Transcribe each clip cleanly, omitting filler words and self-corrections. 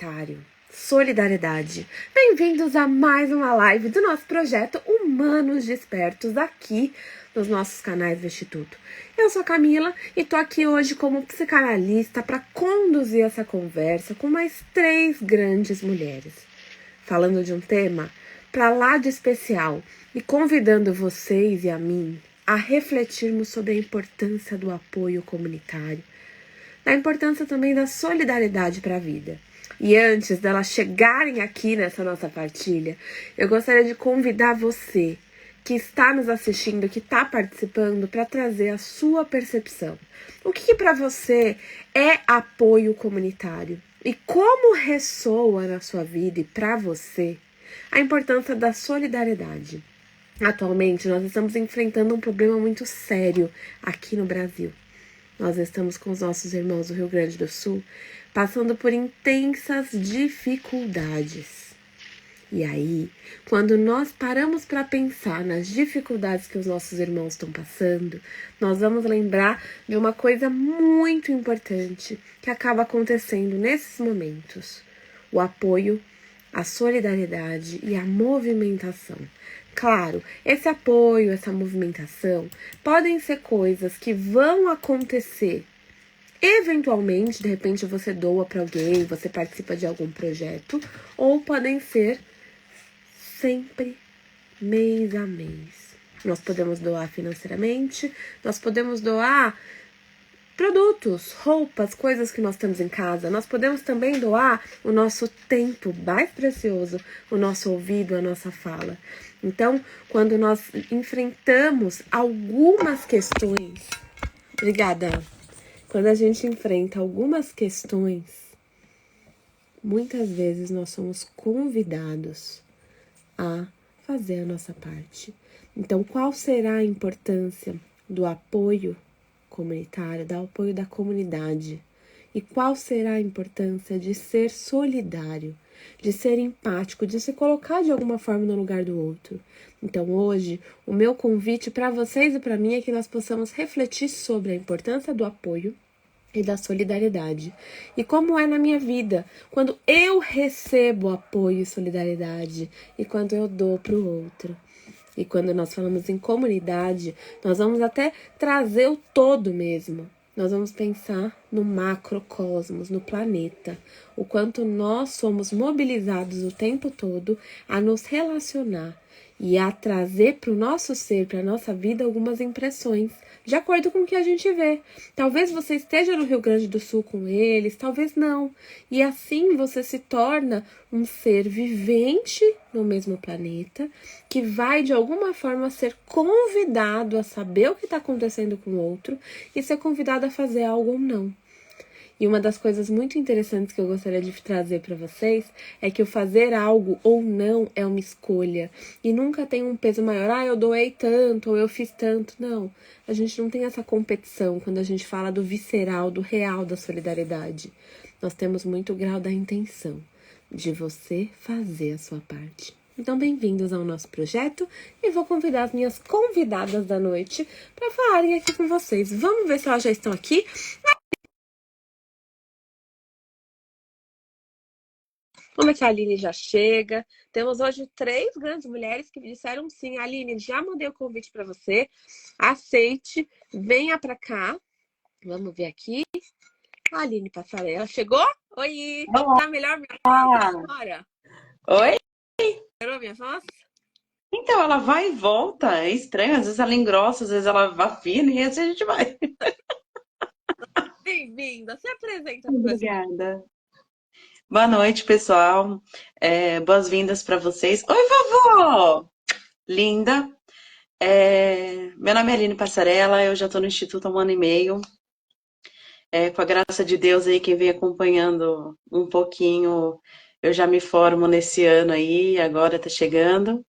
comunitário, solidariedade. Bem-vindos a mais uma live do nosso projeto Humanos Despertos aqui nos nossos canais do Instituto. Eu sou a Camila e tô aqui hoje como psicanalista para conduzir essa conversa com mais 3 grandes mulheres, falando de um tema para lá de especial e convidando vocês e a mim a refletirmos sobre a importância do apoio comunitário, a importância também da solidariedade para a vida. E antes delas chegarem aqui nessa nossa partilha, eu gostaria de convidar você que está nos assistindo, que está participando, para trazer a sua percepção. O que para você é apoio comunitário? E como ressoa na sua vida e para você a importância da solidariedade? Atualmente, nós estamos enfrentando um problema muito sério aqui no Brasil. Nós estamos com os nossos irmãos do Rio Grande do Sul passando por intensas dificuldades. E aí, quando nós paramos para pensar nas dificuldades que os nossos irmãos estão passando, nós vamos lembrar de uma coisa muito importante que acaba acontecendo nesses momentos: o apoio, a solidariedade e a movimentação. Claro, esse apoio, essa movimentação podem ser coisas que vão acontecer eventualmente, de repente você doa para alguém, você participa de algum projeto, ou podem ser sempre mês a mês. Nós podemos doar financeiramente, nós podemos doar produtos, roupas, coisas que nós temos em casa. Nós podemos também doar o nosso tempo mais precioso, o nosso ouvido, a nossa fala. Então, quando nós enfrentamos algumas questões... Obrigada. Quando a gente enfrenta algumas questões, muitas vezes nós somos convidados a fazer a nossa parte. Então, qual será a importância do apoio comunitário, do apoio da comunidade? E qual será a importância de ser solidário, de ser empático, de se colocar de alguma forma no lugar do outro? Então hoje, o meu convite para vocês e para mim é que nós possamos refletir sobre a importância do apoio e da solidariedade. E como é na minha vida, quando eu recebo apoio e solidariedade e quando eu dou para o outro. E quando nós falamos em comunidade, nós vamos até trazer o todo mesmo. Nós vamos pensar no macrocosmos, no planeta, o quanto nós somos mobilizados o tempo todo a nos relacionar e a trazer para o nosso ser, para a nossa vida, algumas impressões, de acordo com o que a gente vê. Talvez você esteja no Rio Grande do Sul com eles, talvez não. E assim você se torna um ser vivente no mesmo planeta, que vai de alguma forma ser convidado a saber o que está acontecendo com o outro e ser convidado a fazer algo ou não. E uma das coisas muito interessantes que eu gostaria de trazer para vocês é que o fazer algo ou não é uma escolha. E nunca tem um peso maior, eu doei tanto, ou eu fiz tanto. Não, a gente não tem essa competição quando a gente fala do visceral, do real da solidariedade. Nós temos muito grau da intenção de você fazer a sua parte. Então, bem-vindos ao nosso projeto e vou convidar as minhas convidadas da noite para falarem aqui com vocês. Vamos ver se elas já estão aqui. Como é que a Aline já chega? Temos hoje 3 grandes mulheres que disseram sim. Aline, já mandei o convite para você. Aceite, venha para cá. Vamos ver aqui. A Aline Passarella chegou? Oi! Olá! Tá melhor minha voz agora? Oi? Melhorou minha voz? Então, ela vai e volta, é estranho, às vezes ela engrossa, às vezes ela afina e assim a gente vai. Bem-vinda! Se apresenta pro pessoal. Obrigada. Boa noite, pessoal. Boas-vindas para vocês. Oi, vovó! Linda. Meu nome é Aline Passarella, eu já estou no Instituto há 1 ano e meio. Com a graça de Deus aí, quem vem acompanhando um pouquinho, eu já me formo nesse ano aí, agora está chegando.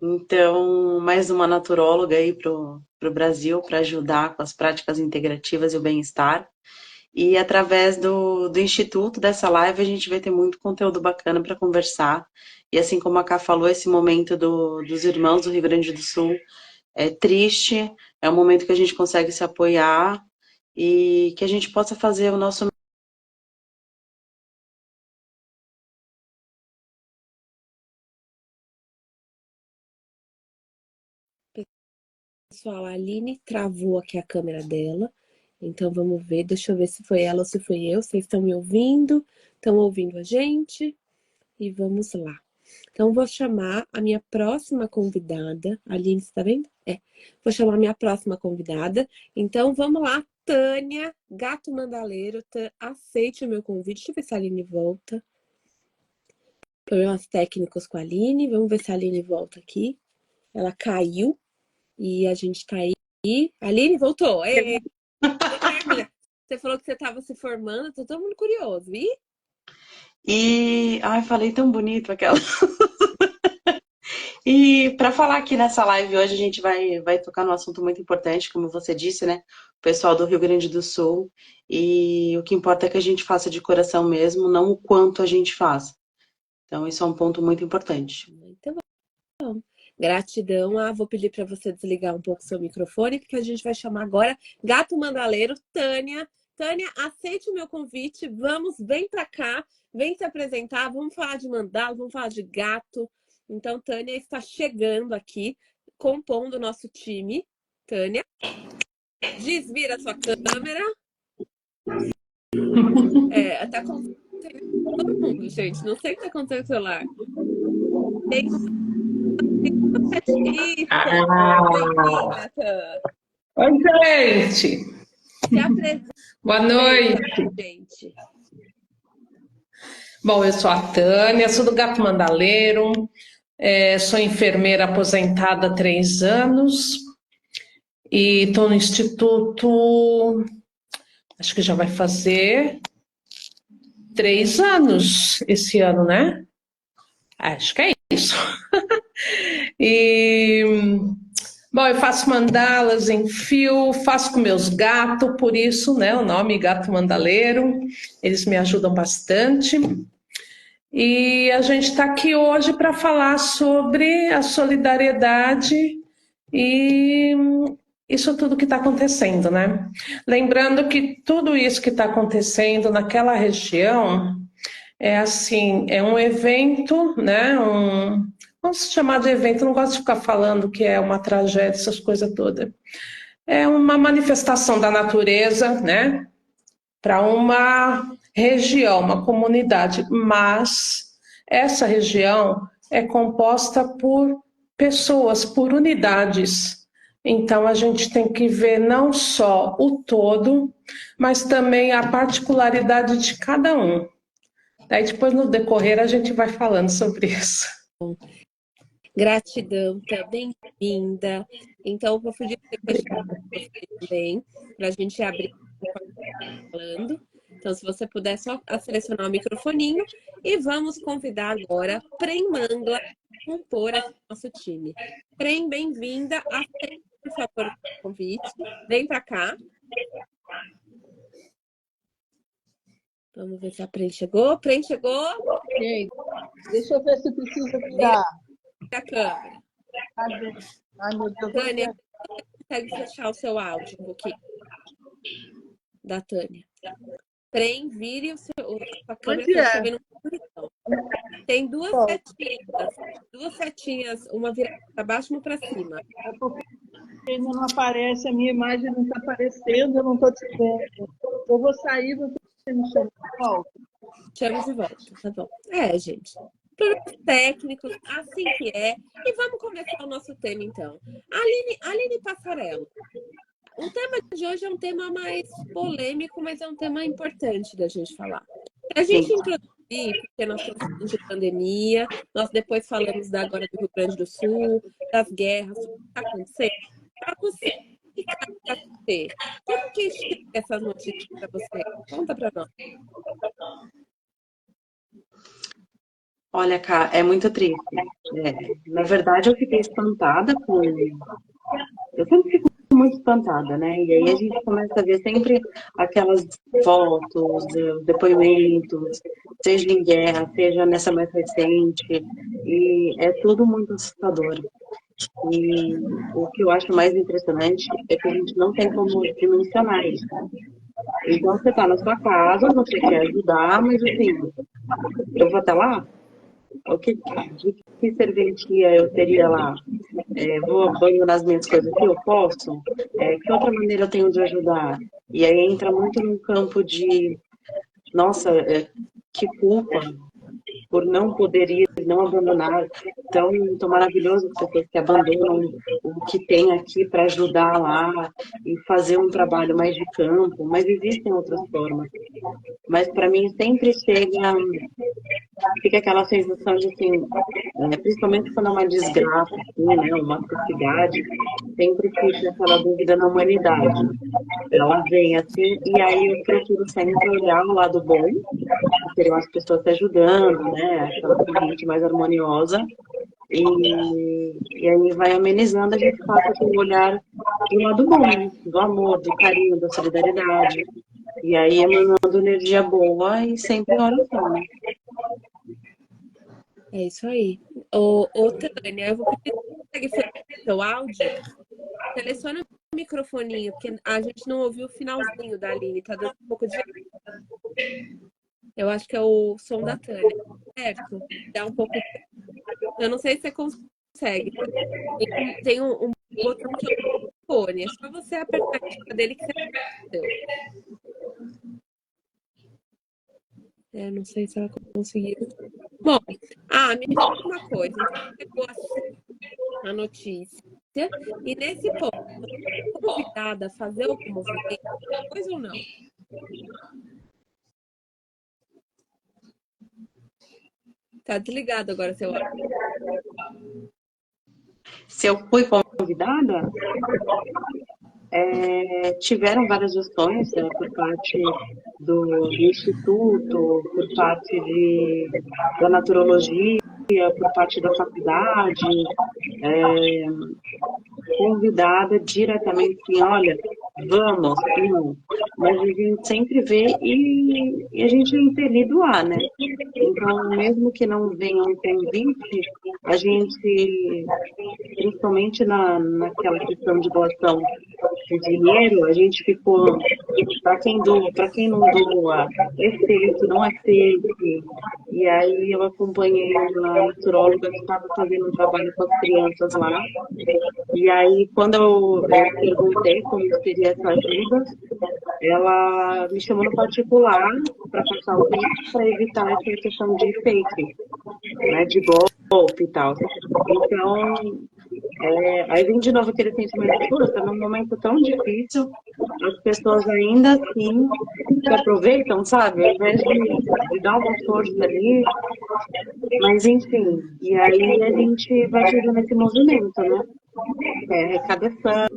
Então, mais uma naturóloga aí pro Brasil para ajudar com as práticas integrativas e o bem-estar. E através do Instituto, dessa live, a gente vai ter muito conteúdo bacana para conversar. E assim como a Ká falou, esse momento dos irmãos do Rio Grande do Sul é triste, é um momento que a gente consegue se apoiar e que a gente possa fazer o nosso pessoal, a Aline travou aqui a câmera dela. Então vamos ver, deixa eu ver se foi ela ou se fui eu. Vocês estão me ouvindo? Estão ouvindo a gente? E vamos lá. Então vou chamar a minha próxima convidada. A Aline, você tá vendo? Vou chamar a minha próxima convidada. Então vamos lá, Tânia, Gato Mandaleiro, aceite o meu convite. Deixa eu ver se a Aline volta. Problemas técnicos com a Aline. Vamos ver se a Aline volta aqui. Ela caiu e a gente tá aí. Aline, voltou. Ei, você falou que você estava se formando, tô todo mundo curioso. Ai, falei tão bonito aquela. E para falar aqui nessa live hoje, a gente vai tocar num assunto muito importante, como você disse, né? O pessoal do Rio Grande do Sul. E o que importa é que a gente faça de coração mesmo, não o quanto a gente faz. Então, isso é um ponto muito importante. Muito bom. Gratidão. Vou pedir para você desligar um pouco o seu microfone, porque a gente vai chamar agora Gato Mandaleiro, Tânia. Tânia, aceite o meu convite. Vem para cá, vem se apresentar. Vamos falar de mandalo, vamos falar de gato. Então, Tânia está chegando aqui, compondo o nosso time. Tânia, desvira a sua câmera. Tá acontecendo todo mundo, gente. Não sei o que está acontecendo com o celular. Bem-vinda, Tânia. Oi, gente. Se apresenta. Boa noite. Gente. Bom, eu sou a Tânia, sou do Gato Mandaleiro, sou enfermeira aposentada há 3 anos e estou no instituto, acho que já vai fazer 3 anos esse ano, né? Acho que é isso. Bom, eu faço mandalas em fio, faço com meus gatos, por isso, né, o nome Gato Mandaleiro. Eles me ajudam bastante. E a gente está aqui hoje para falar sobre a solidariedade e isso tudo que está acontecendo, né? Lembrando que tudo isso que está acontecendo naquela região é um evento, né? Vamos chamar de evento, não gosto de ficar falando que é uma tragédia, essas coisas todas. É uma manifestação da natureza, né? Para uma região, uma comunidade, mas essa região é composta por pessoas, por unidades. Então a gente tem que ver não só o todo, mas também a particularidade de cada um. Daí depois no decorrer a gente vai falando sobre isso. Gratidão, tá bem-vinda. Então, eu vou pedir para você também, para a gente abrir falando. Então, se você puder só selecionar o microfoninho e vamos convidar agora Prem Mangla a compor aqui o nosso time. Prem, bem-vinda. Aceite, por favor, o convite. Vem para cá. Vamos ver se a Prem chegou. Prem chegou? Ok. Deixa eu ver se precisa virar a câmera. Ai, meu Deus. Tânia, você consegue fechar o seu áudio um pouquinho? Da Tânia. Prem, vire a câmera que eu tô vendo muito. Tem duas setinhas, uma virada para baixo e uma para cima. É porque ainda não aparece, a minha imagem não está aparecendo, eu não estou te vendo. Eu vou sair, você me chama de volta. Chama de volta, tá bom. Gente. Problemas técnicos, assim que é. E vamos começar o nosso tema, então. Aline Passarello. O tema de hoje é um tema mais polêmico, mas é um tema importante da gente falar. A gente introduzir, porque nós estamos falando de pandemia, nós depois falamos agora do Rio Grande do Sul, das guerras, o que está acontecendo. Para você, como que chega essas notícias para você? Conta para nós. Olha, Cá, é muito triste. Na verdade, eu fiquei espantada com... Eu sempre fico muito espantada, né? E aí a gente começa a ver sempre aquelas fotos, depoimentos, seja em guerra, seja nessa mais recente, e é tudo muito assustador. E o que eu acho mais impressionante é que a gente não tem como dimensionar isso. Então, você está na sua casa, você quer ajudar, mas assim, eu vou até lá? De que serventia eu teria lá? vou abandonar as minhas coisas que eu posso, que outra maneira eu tenho de ajudar? E aí entra muito no campo de, nossa, que culpa por não poder ir, não abandonar. Tão maravilhoso as pessoas que abandonam o que tem aqui para ajudar lá e fazer um trabalho mais de campo, mas existem outras formas. Mas para mim sempre fica aquela sensação de assim, principalmente quando é uma desgraça, assim, né, uma atrocidade, sempre fica aquela dúvida na humanidade. Ela vem assim, e aí eu procuro sempre olhar o lado bom, que seriam as pessoas se ajudando, né, aquela corrente mais harmoniosa, e aí vai amenizando, a gente passa com o olhar do lado bom, né, do amor, do carinho, da solidariedade, e aí emanando energia boa e sempre em oração, né? É isso aí. Tânia, eu vou pedir que você consegue seu áudio. Seleciona o microfoninho, porque a gente não ouviu o finalzinho da Aline, tá dando um pouco de. Eu acho que é o som da Tânia, certo? Dá um pouco. Eu não sei se você consegue. Tem um botão que é o fone. É só você apertar a dica dele que você aprendeu. Não sei se ela conseguiu. Bom, me conta uma coisa. Então, você pegou a notícia e nesse ponto, você foi convidada a fazer algum movimento, pois ou não? Tá desligado agora seu áudio. Se eu fui convidada, tiveram várias gestões por parte do Instituto, por parte da naturologia, por parte da faculdade, convidada diretamente assim, olha, vamos, sim, mas a gente sempre vê e a gente é impelido a, né? Então, mesmo que não venha um convite, a gente, principalmente naquela questão de doação de dinheiro, a gente ficou, para quem não doa, é fake, não é fake. E aí eu acompanhei uma nutróloga que estava fazendo um trabalho com as crianças lá. E aí, quando eu perguntei como seria essa ajuda, ela me chamou no particular para passar o tempo para evitar essa questão de fake, né, de golpe e tal. Então, aí vem de novo aquele sentimento de força, num momento tão difícil, as pessoas ainda assim se aproveitam, sabe? Ao invés de dar uma força ali, mas enfim, e aí a gente vai chegando nesse movimento, né? Arrecadação,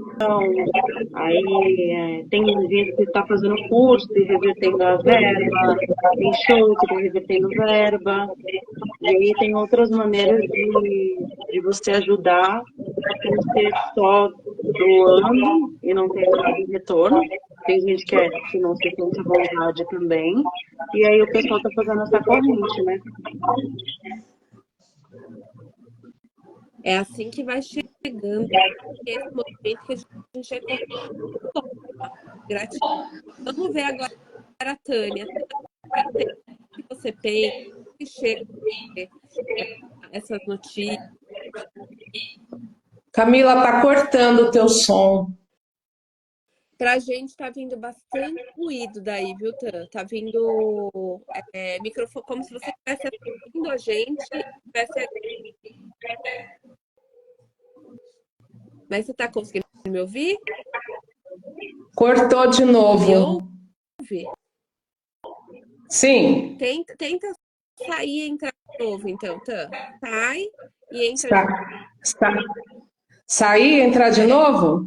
aí tem gente que está fazendo curso e revertendo a verba, tem show que está revertendo verba, e aí tem outras maneiras de você ajudar sem ser só doando e não ter nada de retorno. Tem gente que não se sente à vontade também, e aí o pessoal está fazendo essa corrente, né? É assim que vai chegando esse movimento que a gente é gratidão. Vamos ver agora a Tânia. O que você pensa? O que chega essas notícias? Camila, tá cortando o teu som. Pra gente tá vindo bastante ruído daí, viu, Tã? Tá vindo microfone, como se você estivesse assistindo a gente. Mas você tá conseguindo me ouvir? Cortou de novo. Me ouve? Sim. Tenta sair e entrar de novo, então, Tã. Sai e entra de novo. Sair e entrar de novo?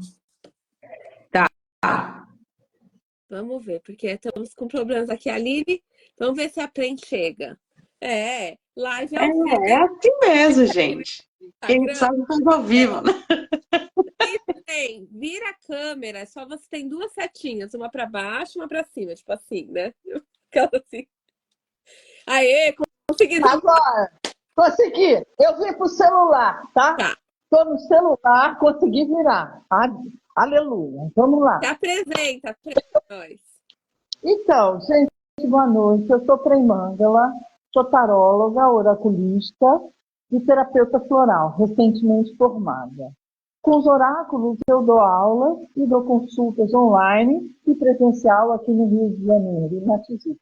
Tá. Vamos ver, porque estamos com problemas aqui. Aline, vamos ver se a Prem chega. Live ao vivo. É assim mesmo, gente. Quem sabe faz ao vivo, né? Vira a câmera, só você tem duas setinhas, uma para baixo, uma para cima, tipo assim, né? Aquela assim. Aê, consegui. Agora, consegui. Eu vim pro celular, tá? Tô no celular, consegui virar. Aleluia. Vamos lá. Se apresenta para nós. Então, gente, boa noite. Eu sou Prem Mangala, sou taróloga, oraculista e terapeuta floral, recentemente formada. Com os oráculos, eu dou aulas e dou consultas online e presencial aqui no Rio de Janeiro, na Tijuca.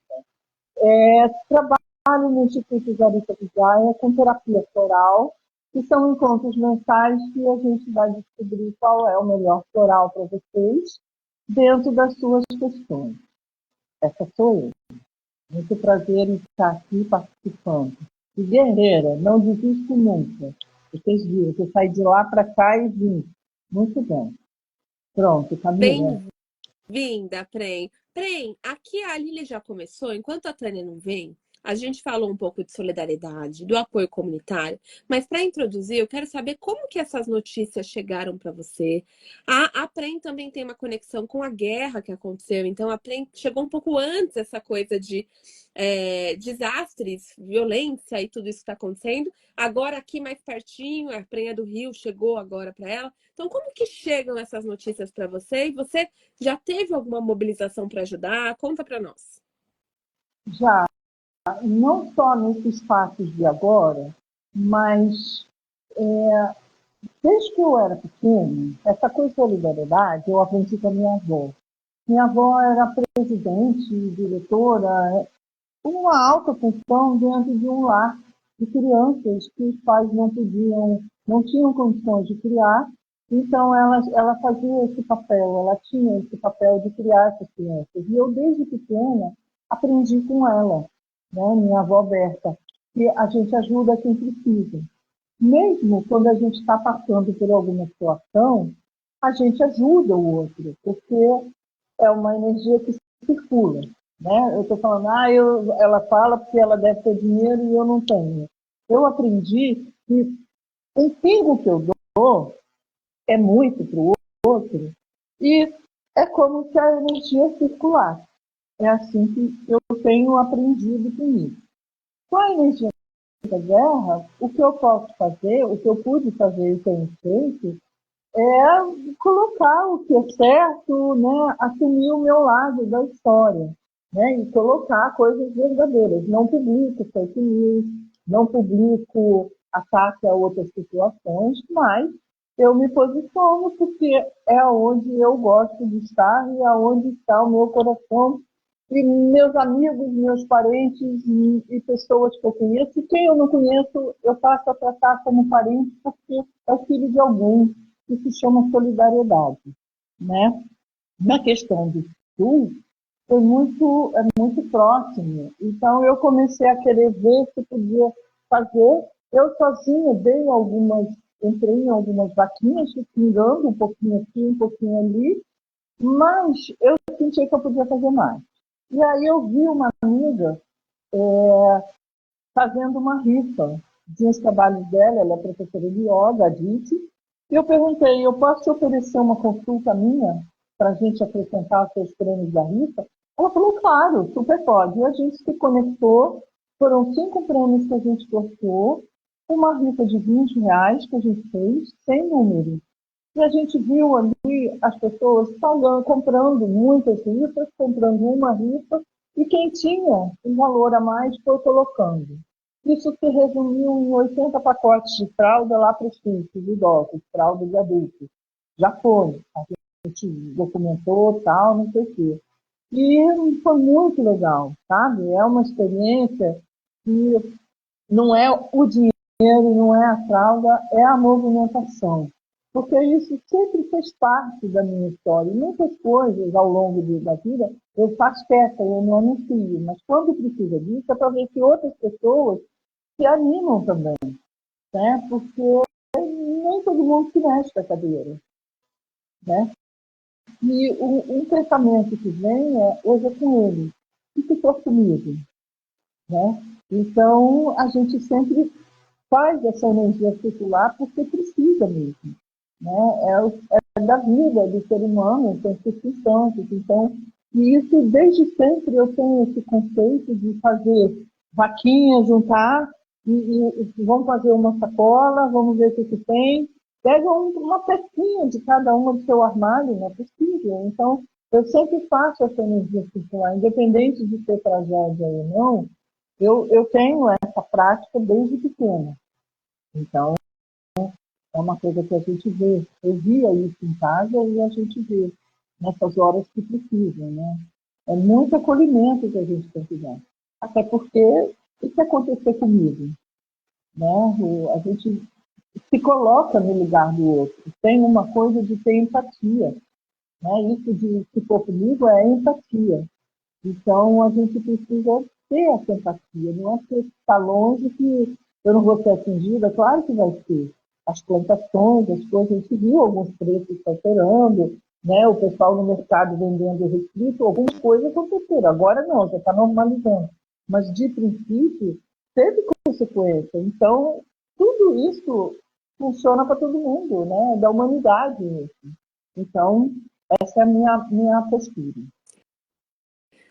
Trabalho no Instituto Zarita Vijaya com terapia floral, que são encontros mensais que a gente vai descobrir qual é o melhor floral para vocês, dentro das suas questões. Essa sou eu. Muito prazer em estar aqui participando. E guerreira, não desisto nunca. Vocês viram, eu saí de lá para cá e vim. Muito bem. Pronto, Camila. Bem-vinda, Prem. Prem, aqui a Lília já começou, enquanto a Tânia não vem, a gente falou um pouco de solidariedade, do apoio comunitário, mas para introduzir, eu quero saber como que essas notícias chegaram para você. A Prem também tem uma conexão com a guerra que aconteceu, então a Prem chegou um pouco antes essa coisa de desastres, violência e tudo isso que está acontecendo. Agora aqui mais pertinho, a Prem é do Rio, chegou agora para ela. Então como que chegam essas notícias para você? E você já teve alguma mobilização para ajudar? Conta para nós. Já. Não só nesses fatos de agora, mas desde que eu era pequena, essa coisa de solidariedade eu aprendi com a minha avó. Minha avó era presidente, diretora, uma alta função dentro de um lar de crianças que os pais não tinham condições de criar, então ela fazia esse papel, ela tinha esse papel de criar essas crianças. E eu, desde pequena, aprendi com ela, né, minha avó Berta, que a gente ajuda quem precisa. Mesmo quando a gente está passando por alguma situação, a gente ajuda o outro, porque é uma energia que circula. Né? Eu estou falando, ela fala porque ela deve ter dinheiro e eu não tenho. Eu aprendi que um pingo que eu dou é muito para o outro e é como se a energia circulasse. É assim que eu tenho aprendido com isso. Com a energia da guerra, o que eu posso fazer, o que eu pude fazer e tenho feito, é colocar o que é certo, né? Assumir o meu lado da história, né? E colocar coisas verdadeiras. Não publico fake news, não publico ataque a outras situações, mas eu me posiciono porque é onde eu gosto de estar e é onde está o meu coração e meus amigos, meus parentes e pessoas que eu conheço. E quem eu não conheço, eu passo a tratar como parente porque é o filho de alguém, que se chama solidariedade. Né? Na questão do Sul, é muito próximo. Então, eu comecei a querer ver se podia fazer. Eu sozinha entrei em algumas vaquinhas, pingando um pouquinho aqui, um pouquinho ali, mas eu senti que eu podia fazer mais. E aí eu vi uma amiga fazendo uma rifa de uns trabalhos dela, ela é professora de yoga, a Diti, e eu perguntei, eu posso te oferecer uma consulta minha para a gente acrescentar os seus prêmios da rifa? Ela falou, claro, super pode. E a gente se conectou, foram 5 prêmios que a gente sorteou, uma rifa de R$ 20 que a gente fez, sem número. E a gente viu ali as pessoas comprando muitas rifas, comprando uma rifa, e quem tinha um valor a mais foi colocando. Isso se resumiu em 80 pacotes de fralda lá para os filhos, idosos, fralda de adultos. Já foi, a gente documentou, tal, não sei o quê. E foi muito legal, sabe? É uma experiência que não é o dinheiro, não é a fralda, é a movimentação. Porque isso sempre fez parte da minha história. E muitas coisas ao longo da vida eu faço quieta, eu não anuncio. Mas quando precisa disso, é para ver que outras pessoas se animam também. Né? Porque nem todo mundo se mexe com a cadeira. Né? E um pensamento que vem hoje é com ele. E se for comigo? Né? Então, a gente sempre faz essa energia circular porque precisa mesmo. Né? É da vida do ser humano, tem circunstâncias. Então, e isso, desde sempre, eu tenho esse conceito de fazer vaquinha, juntar, e vamos fazer uma sacola, vamos ver o que tem. Pega uma pecinha de cada uma do seu armário, não é possível. Então, eu sempre faço essa energia circular, independente de ter tragédia ou não, eu tenho essa prática desde pequena. Então, é uma coisa que a gente vê. Eu via isso em casa e a gente vê nessas horas que precisam, né? É muito acolhimento que a gente tem que dar. Até porque, o que acontecer comigo? Né? A gente se coloca no lugar do outro. Tem uma coisa de ter empatia. Né? Isso de se for comigo é empatia. Então, a gente precisa ter essa empatia. Não é porque está longe que eu não vou ser atingida. Claro que vai ser. As plantações, as coisas, a gente viu alguns preços alterando, né? O pessoal no mercado vendendo restrito, algumas coisas aconteceram. Agora não, já está normalizando. Mas, de princípio, teve consequência. Então, tudo isso funciona para todo mundo, né? Da humanidade mesmo. Então, essa é a minha postura.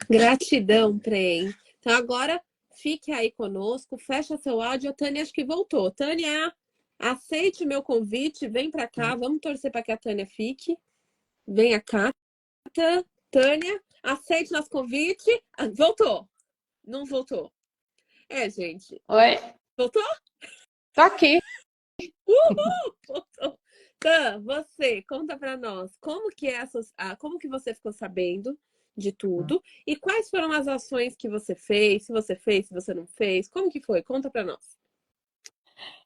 Gratidão, Prem. Então agora fique aí conosco, fecha seu áudio. A Tânia acho que voltou. Tânia, aceite o meu convite, vem para cá, vamos torcer para que a Tânia fique. Venha cá, Tânia, aceite nosso convite. Ah, voltou. Não voltou. É, gente. Oi, Voltou? tô aqui. Voltou. Tã, você, conta para nós, como que você ficou sabendo de tudo e quais foram as ações que você fez, se você não fez, como que foi? Conta para nós.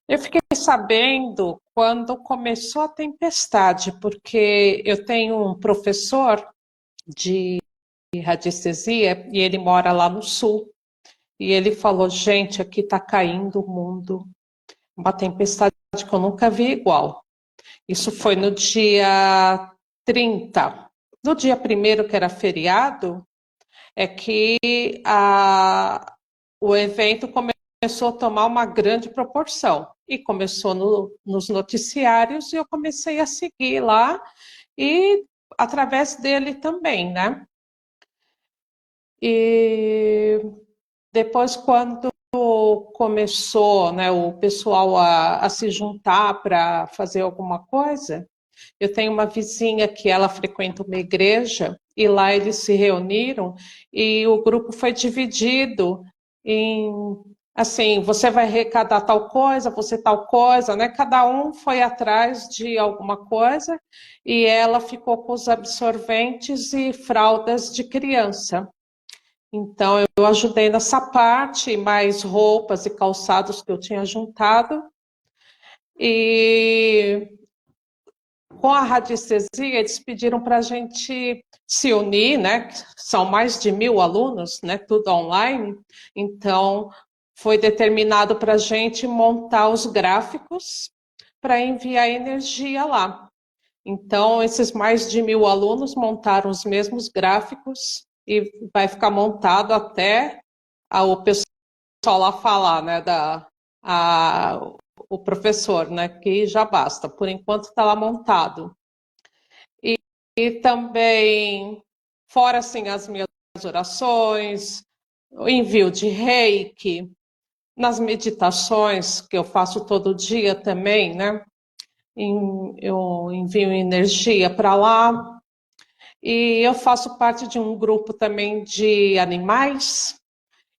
Eu fiquei sabendo quando começou a tempestade, porque eu tenho um professor de radiestesia e ele mora lá no sul. E ele falou, gente, aqui tá caindo o mundo. Uma tempestade que eu nunca vi igual. Isso foi no dia 30. No dia 1º, que era feriado, é que o evento começou a tomar uma grande proporção. E começou nos noticiários e eu comecei a seguir lá e através dele também, né? E depois, quando começou, né, o pessoal a se juntar para fazer alguma coisa, eu tenho uma vizinha que ela frequenta uma igreja e lá eles se reuniram e o grupo foi dividido em, assim, você vai arrecadar tal coisa, né? Cada um foi atrás de alguma coisa e ela ficou com os absorventes e fraldas de criança. Então, eu ajudei nessa parte, mais roupas e calçados que eu tinha juntado. E com a radiestesia, eles pediram para a gente se unir, né? São mais de 1.000 alunos, né? Tudo online. Então, foi determinado para a gente montar os gráficos para enviar energia lá. Então, esses mais de 1.000 alunos montaram os mesmos gráficos e vai ficar montado até o pessoal lá falar, né, o professor, né, que já basta. Por enquanto está lá montado. E também, fora assim, as minhas orações, o envio de reiki, nas meditações que eu faço todo dia também, né? Eu envio energia para lá. E eu faço parte de um grupo também de animais.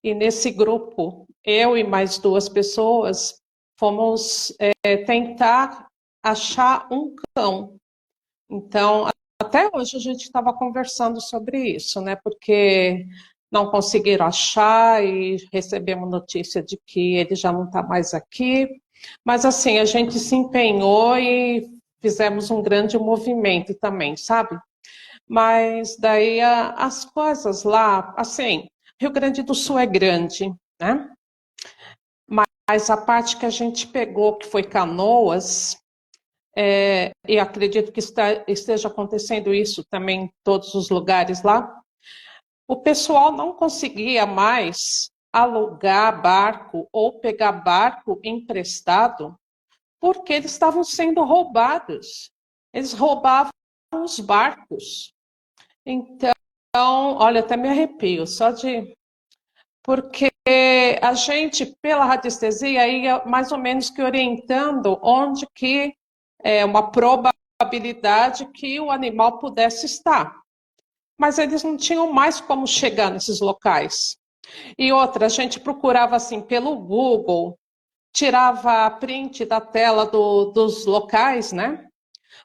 E nesse grupo, eu e mais 2 pessoas fomos tentar achar um cão. Então, até hoje a gente estava conversando sobre isso, né? Porque não conseguiram achar e recebemos notícia de que ele já não está mais aqui. Mas assim, a gente se empenhou e fizemos um grande movimento também, sabe? Mas daí as coisas lá, assim, Rio Grande do Sul é grande, né? Mas a parte que a gente pegou, que foi Canoas, e acredito que esteja acontecendo isso também em todos os lugares lá, o pessoal não conseguia mais alugar barco ou pegar barco emprestado porque eles estavam sendo roubados. Eles roubavam os barcos. Então, olha, até me arrepio, só de... Porque a gente, pela radiestesia, ia mais ou menos que orientando onde que é uma probabilidade que o animal pudesse estar. Mas eles não tinham mais como chegar nesses locais. E outra, a gente procurava assim pelo Google, tirava print da tela dos locais, né?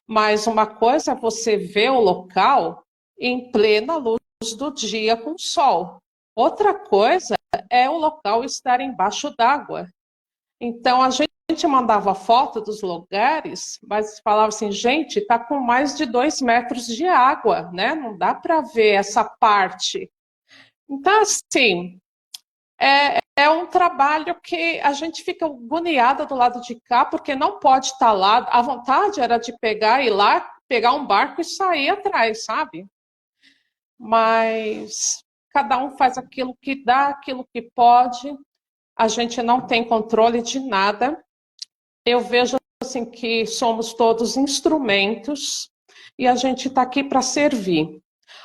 Mas uma coisa é você ver o local em plena luz do dia com sol. Outra coisa é o local estar embaixo d'água. Então a gente mandava foto dos lugares, mas falava assim, gente, está com mais de 2 metros de água, né? Não dá para ver essa parte. Então, assim, é um trabalho que a gente fica agoniada do lado de cá, porque não pode estar lá. A vontade era de pegar, ir lá, pegar um barco e sair atrás, sabe? Mas cada um faz aquilo que dá, aquilo que pode. A gente não tem controle de nada. Eu vejo assim que somos todos instrumentos e a gente está aqui para servir.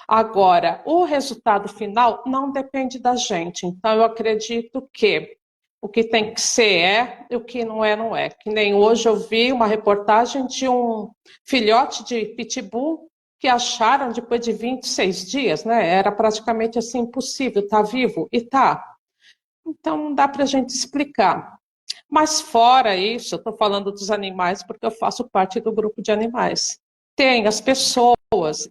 Agora, o resultado final não depende da gente. Então, eu acredito que o que tem que ser e o que não é, não é. Que nem hoje eu vi uma reportagem de um filhote de pitbull que acharam depois de 26 dias, né? Era praticamente assim impossível, tá vivo e tá. Então, não dá para a gente explicar. Mas fora isso, eu estou falando dos animais porque eu faço parte do grupo de animais. Tem as pessoas,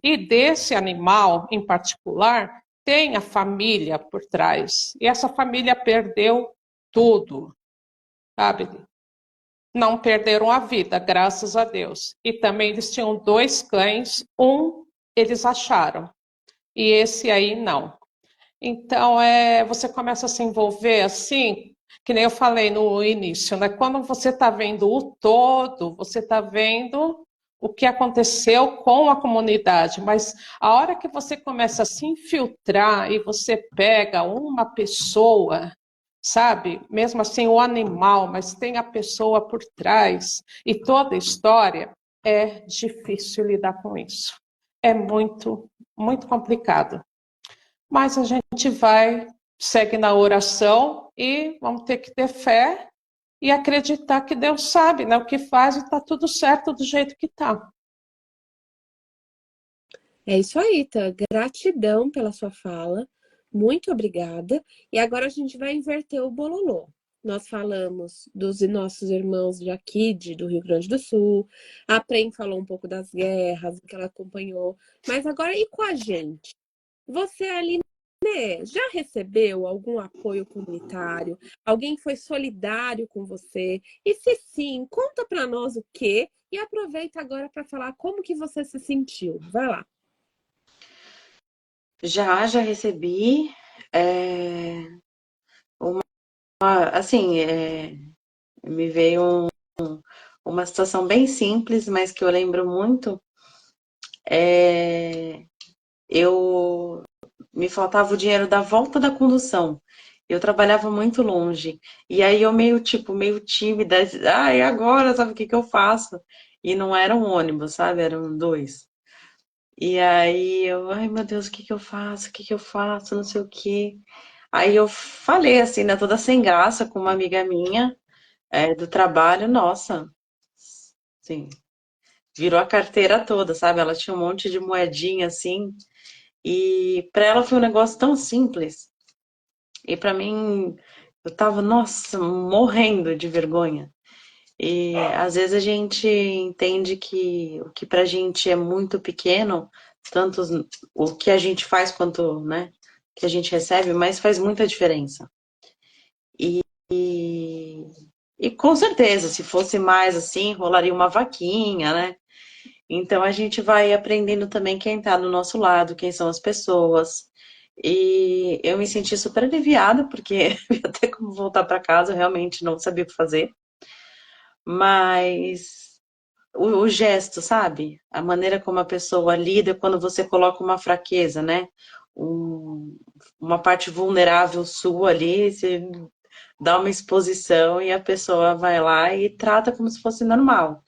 e desse animal em particular, tem a família por trás. E essa família perdeu tudo, sabe? Não perderam a vida, graças a Deus. E também eles tinham 2 cães, um eles acharam, e esse aí não. Então, você começa a se envolver assim, que nem eu falei no início, né? Quando você está vendo o todo, você está vendo o que aconteceu com a comunidade, mas a hora que você começa a se infiltrar e você pega uma pessoa, sabe? Mesmo assim, o animal, mas tem a pessoa por trás e toda a história, é difícil lidar com isso. É muito, muito complicado. Mas a gente vai, segue na oração e vamos ter que ter fé e acreditar que Deus sabe, né, o que faz e está tudo certo do jeito que está. É isso aí, Tá? Gratidão pela sua fala. Muito obrigada. E agora a gente vai inverter o bololô. Nós falamos dos nossos irmãos de aqui, do Rio Grande do Sul. A Prem falou um pouco das guerras que ela acompanhou. Mas agora e com a gente? Você ali, né, já recebeu algum apoio comunitário? Alguém foi solidário com você? E se sim, conta para nós o quê? E aproveita agora para falar como que você se sentiu. Vai lá. Já recebi. Assim, me veio uma situação bem simples, mas que eu lembro muito. Eu me faltava o dinheiro da volta da condução. Eu trabalhava muito longe. E aí eu meio tímida, e agora, sabe o que que eu faço? E não era um ônibus, sabe? Eram dois. E aí eu, ai meu Deus, o que que eu faço? O que que eu faço? Não sei o quê. Aí eu falei assim, né, toda sem graça, com uma amiga minha, do trabalho, nossa, sim, virou a carteira toda, sabe? Ela tinha um monte de moedinha assim, e para ela foi um negócio tão simples. E para mim, eu tava, nossa, morrendo de vergonha. E às vezes a gente entende que o que pra gente é muito pequeno, tanto o que a gente faz quanto, né, que a gente recebe, mas faz muita diferença. E, e com certeza, se fosse mais assim, rolaria uma vaquinha, né? Então a gente vai aprendendo também quem tá do nosso lado, quem são as pessoas. E eu me senti super aliviada, porque até como voltar para casa, eu realmente não sabia o que fazer. Mas o gesto, sabe? A maneira como a pessoa lida quando você coloca uma fraqueza, né? Uma parte vulnerável sua ali, você dá uma exposição e a pessoa vai lá e trata como se fosse normal.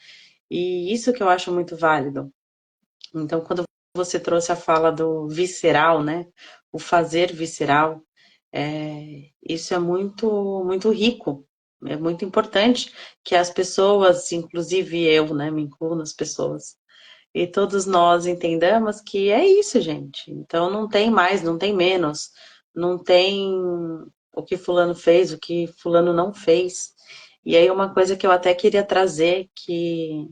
E isso que eu acho muito válido. Então, quando você trouxe a fala do visceral, né? O fazer visceral, isso é muito, muito rico. É muito importante que as pessoas, inclusive eu, né, me incluo nas pessoas, e todos nós entendamos que é isso, gente. Então não tem mais, não tem menos, não tem o que fulano fez, o que fulano não fez. E aí uma coisa que eu até queria trazer, que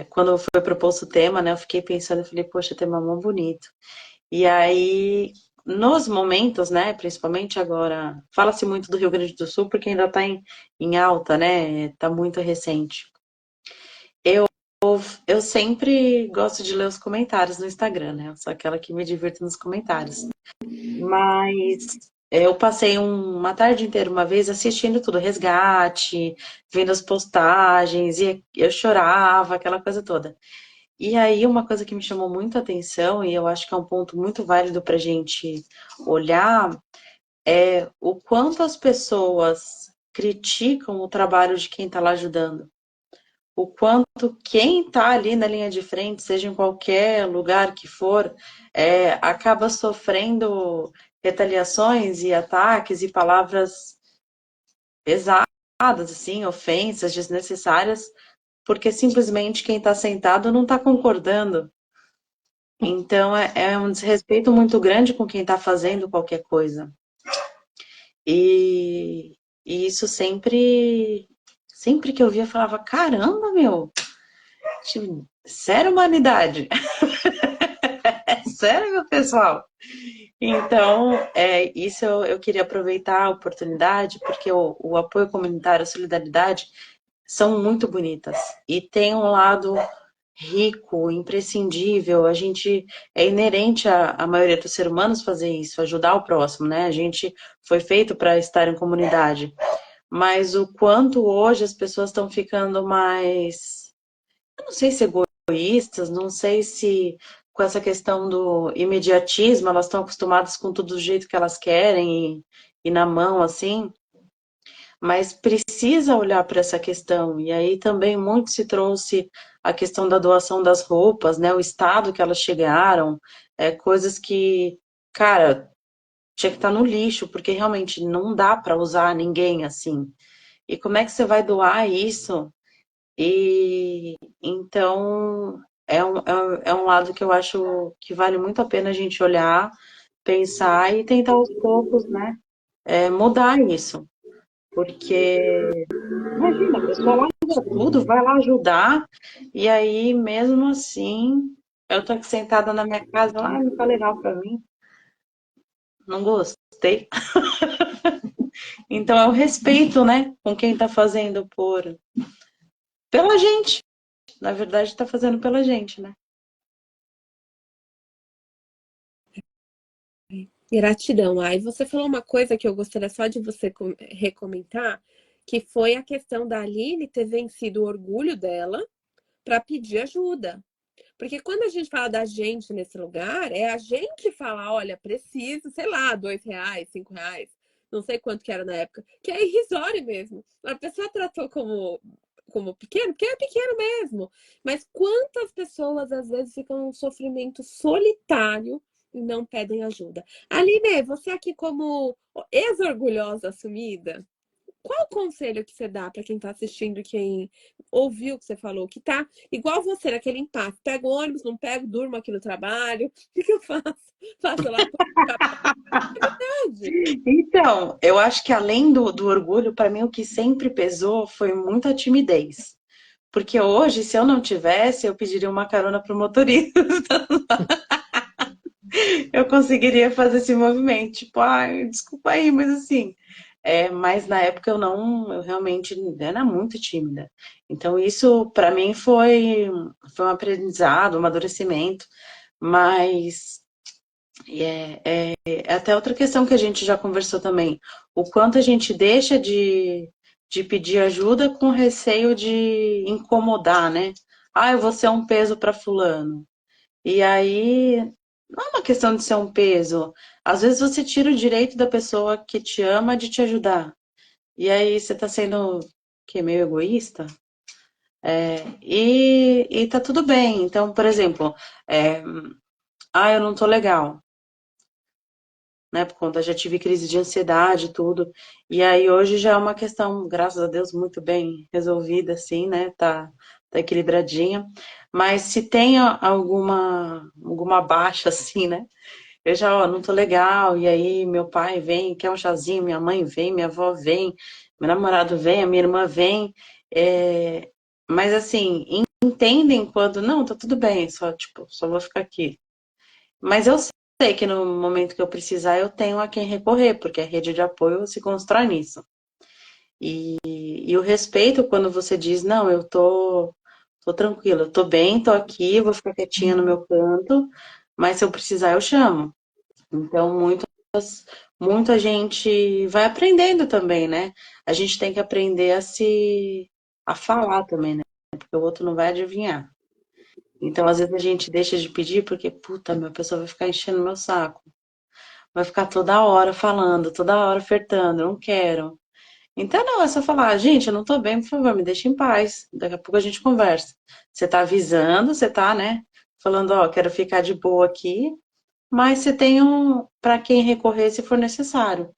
quando foi proposto o tema, né, eu fiquei pensando, eu falei, poxa, tema mó bonito. E aí, nos momentos, né, principalmente agora, fala-se muito do Rio Grande do Sul, porque ainda está em alta, né, está muito recente. Eu sempre gosto de ler os comentários no Instagram, né, eu sou aquela que me divirto nos comentários. Mas eu passei uma tarde inteira uma vez assistindo tudo, resgate, vendo as postagens, e eu chorava, aquela coisa toda. E aí, uma coisa que me chamou muito a atenção, e eu acho que é um ponto muito válido para a gente olhar, é o quanto as pessoas criticam o trabalho de quem está lá ajudando. O quanto quem está ali na linha de frente, seja em qualquer lugar que for, acaba sofrendo retaliações e ataques e palavras pesadas, assim, ofensas desnecessárias, porque simplesmente quem está sentado não está concordando. Então é um desrespeito muito grande com quem está fazendo qualquer coisa. E isso sempre que eu via, eu falava, caramba, meu, tipo, sério, humanidade? É sério, meu pessoal? Então, isso eu queria aproveitar a oportunidade, porque o apoio comunitário, a solidariedade, são muito bonitas. E tem um lado rico, imprescindível, a gente é inerente à maioria dos seres humanos fazer isso, ajudar o próximo, né? A gente foi feito para estar em comunidade, mas o quanto hoje as pessoas estão ficando mais, eu não sei se egoístas, não sei se com essa questão do imediatismo, elas estão acostumadas com tudo do jeito que elas querem e na mão, assim, mas precisa olhar para essa questão. E aí também muito se trouxe a questão da doação das roupas, né? O estado que elas chegaram, coisas que, cara, tinha que estar no lixo, porque realmente não dá para usar ninguém assim. E como é que você vai doar isso? E então é um lado que eu acho que vale muito a pena a gente olhar, pensar e tentar aos poucos, né? Mudar isso. Porque imagina, a pessoa larga tudo, vai lá ajudar, e aí, mesmo assim, eu tô aqui sentada na minha casa, não tá legal pra mim, não gostei. Então, é o respeito, né, com quem tá fazendo pela gente. Na verdade, tá fazendo pela gente, né? Gratidão. Aí você falou uma coisa que eu gostaria só de você recomentar, que foi a questão da Aline ter vencido o orgulho dela para pedir ajuda. Porque quando a gente fala da gente nesse lugar, é a gente falar, olha, preciso, sei lá, R$ 2, R$ 5, não sei quanto que era na época, que é irrisório mesmo. A pessoa tratou como pequeno, porque é pequeno mesmo. Mas quantas pessoas às vezes ficam num sofrimento solitário e não pedem ajuda? Aline, você aqui como ex-orgulhosa assumida, qual o conselho que você dá para quem está assistindo, quem ouviu o que você falou, que tá igual você naquele impasse? Pego o ônibus, não pego, durmo aqui no trabalho. O que eu faço? Faço lá. É verdade. Então, eu acho que além do orgulho, para mim o que sempre pesou foi muita timidez. Porque hoje, se eu não tivesse, eu pediria uma carona pro motorista. Eu conseguiria fazer esse movimento, tipo, ai, desculpa aí, mas assim. Mas na época eu realmente era muito tímida. Então isso para mim foi um aprendizado, um amadurecimento, mas é até outra questão que a gente já conversou também, o quanto a gente deixa de pedir ajuda com receio de incomodar, né? Ah, eu vou ser um peso para fulano. E aí, não é uma questão de ser um peso. Às vezes você tira o direito da pessoa que te ama de te ajudar. E aí você tá sendo que meio egoísta? E tá tudo bem. Então, por exemplo, é, eu não tô legal, né? Por conta, já tive crise de ansiedade e tudo. E aí hoje já é uma questão, graças a Deus, muito bem resolvida, assim, né? Tá equilibradinha. Mas se tem alguma baixa, assim, né? Eu já, ó, não tô legal, e aí meu pai vem, quer um chazinho, minha mãe vem, minha avó vem, meu namorado vem, a minha irmã vem, mas assim, entendem quando, não, tá tudo bem, só, tipo, só vou ficar aqui. Mas eu sei que no momento que eu precisar, eu tenho a quem recorrer, porque a rede de apoio se constrói nisso. E o respeito quando você diz, não, tô tranquila, eu tô bem, tô aqui, vou ficar quietinha no meu canto, mas se eu precisar, eu chamo. Então, muita gente vai aprendendo também, né? A gente tem que aprender a falar também, né? Porque o outro não vai adivinhar. Então, às vezes a gente deixa de pedir porque, puta, a pessoa vai ficar enchendo meu saco. Vai ficar toda hora falando, toda hora ofertando, eu não quero. Então, não, é só falar, gente, eu não tô bem, por favor, me deixa em paz. Daqui a pouco a gente conversa. Você tá avisando, você tá, né? Falando, ó, quero ficar de boa aqui, mas você tem para quem recorrer se for necessário.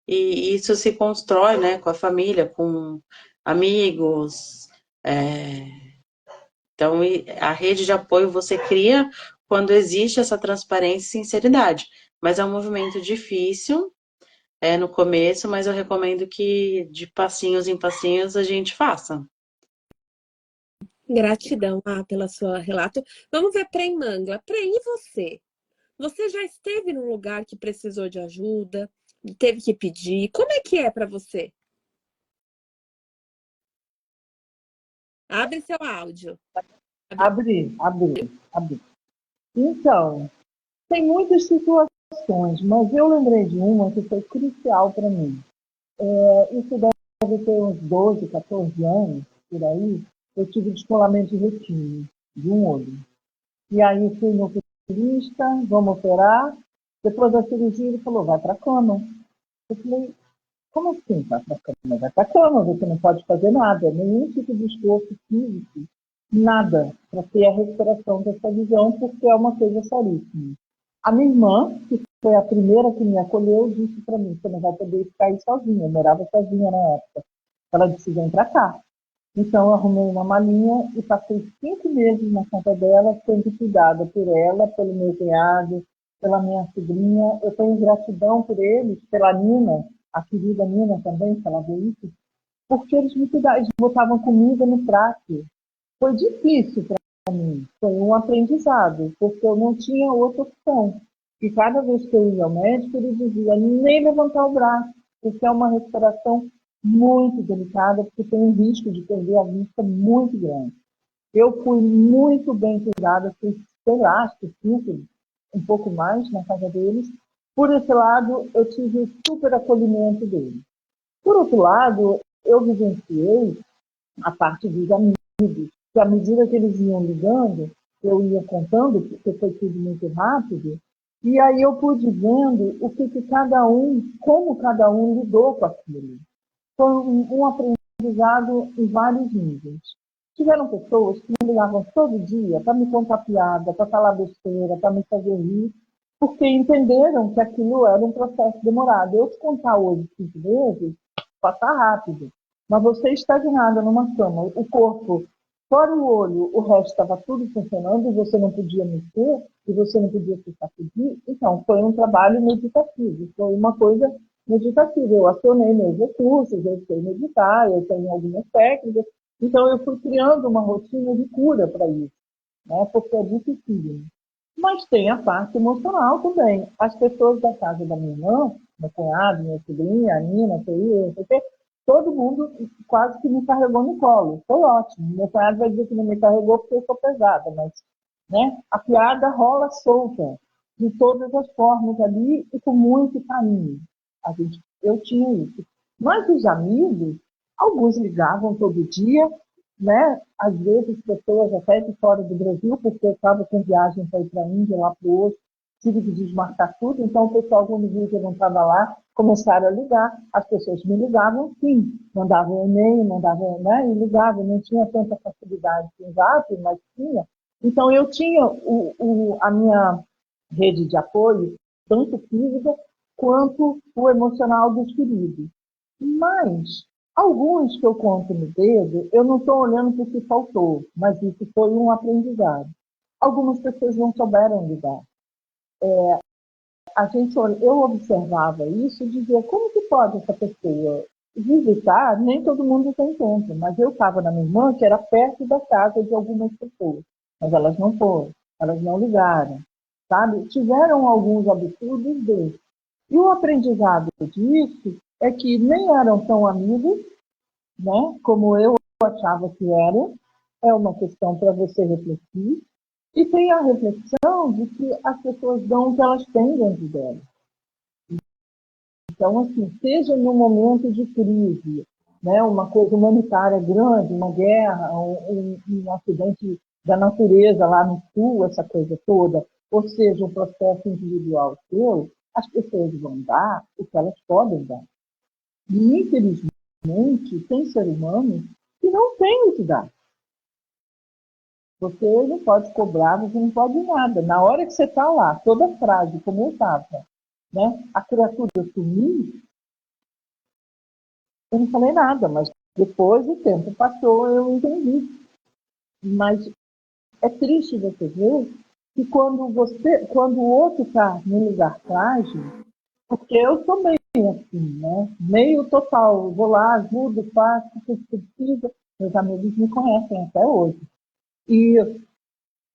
E isso se constrói, né, com a família, com amigos. Então, a rede de apoio você cria quando existe essa transparência e sinceridade. Mas é um movimento difícil, no começo, mas eu recomendo que de passinhos em passinhos a gente faça. Gratidão, pela sua relato. Vamos ver Prem Mangla. Prem, e você? Você já esteve num lugar que precisou de ajuda, teve que pedir? Como é que é para você? Abre seu áudio. Abriu. Abri. Então, tem muitas situações, mas eu lembrei de uma que foi crucial para mim. Isso deve ter uns 12, 14 anos, por aí. Eu tive descolamento de retina, de um olho. E aí fui no oculista, vamos operar. Depois da cirurgia, ele falou, vai para a cama. Eu falei, como assim vai para a cama? Vai para a cama, você não pode fazer nada, nenhum tipo de esforço físico, nada, para ter a recuperação dessa visão, porque é uma coisa seríssima. A minha irmã, que foi a primeira que me acolheu, disse para mim, você não vai poder ficar aí sozinha. Eu morava sozinha na época. Ela disse, vem para cá. Então, eu arrumei uma malinha e passei 5 meses na casa dela, sendo cuidada por ela, pelo meu cunhado, pela minha sobrinha. Eu tenho gratidão por eles, pela Nina, a querida Nina também, que ela veio isso, porque eles me cuidavam, eles botavam comida no prato. Foi difícil para mim, foi um aprendizado, porque eu não tinha outra opção. E cada vez que eu ia ao médico, ele dizia, nem levantar o braço, porque é uma recuperação muito delicada, porque tem um risco de perder a vista muito grande. Eu fui muito bem cuidada, fui, sei lá, acho que 5, um pouco mais na casa deles. Por esse lado, eu tive o super acolhimento deles. Por outro lado, eu vivenciei a parte dos amigos, que à medida que eles iam ligando, eu ia contando, porque foi tudo muito rápido, e aí eu pude vendo o que cada um, como cada um lidou com aquilo. Foi um aprendizado em vários níveis. Tiveram pessoas que me ligavam todo dia para me contar piada, para falar besteira, para me fazer rir, porque entenderam que aquilo era um processo demorado. Eu te contar hoje 5 vezes, passa rápido. Mas você estagnada numa cama, o corpo, fora o olho, o resto estava tudo funcionando, e você não podia mexer, e você não podia se sacudir. Então, foi um trabalho meditativo, foi uma coisa meditativa. Eu acionei meus recursos, eu sei meditar, eu tenho algumas técnicas, então eu fui criando uma rotina de cura para isso, né? Porque é difícil. Mas tem a parte emocional também. As pessoas da casa da minha irmã, meu cunhado, minha sobrinha, a Nina, não sei o quê, todo mundo quase que me carregou no colo. Foi ótimo. Meu cunhado vai dizer que não me carregou porque eu sou pesada, mas, né, a piada rola solta, de todas as formas ali e com muito carinho. Eu tinha isso. Mas os amigos, alguns ligavam todo dia, né? Às vezes pessoas até de fora do Brasil, porque eu estava com viagem para ir para a Índia, lá para o Osso, tive que desmarcar tudo, então o pessoal, quando viu que eu não estava lá, começaram a ligar. As pessoas me ligavam, sim, mandavam e-mail, mandavam, né, e ligavam, não tinha tanta facilidade com o Zap, mas tinha. Então eu tinha a minha rede de apoio, tanto física quanto o emocional dos queridos. Mas alguns que eu conto no dedo, eu não estou olhando para o que faltou, mas isso foi um aprendizado. Algumas pessoas não souberam lidar. eu observava isso e dizia, como que pode essa pessoa visitar? Nem todo mundo tem tempo, mas eu estava na minha irmã, que era perto da casa de algumas pessoas, mas elas não foram, elas não ligaram, sabe? Tiveram alguns absurdos desses. E o aprendizado disso é que nem eram tão amigos, né, como eu achava que eram. É uma questão para você refletir. E tem a reflexão de que as pessoas dão o que elas têm dentro delas. Então, assim, seja num momento de crise, né, uma coisa humanitária grande, uma guerra, um acidente da natureza lá no sul, essa coisa toda, ou seja, um processo individual seu, as pessoas vão dar o que elas podem dar. E, infelizmente, tem ser humano que não tem o que dar. Você não pode cobrar, você não pode nada. Na hora que você está lá, toda frágil, como eu estava, né? A criatura sumiu, eu não falei nada, mas depois o tempo passou, eu entendi. Mas é triste você ver que quando o outro está num lugar frágil, porque eu sou meio assim, né? Meio total, vou lá, ajudo, faço o que precisa. Meus amigos me conhecem até hoje. E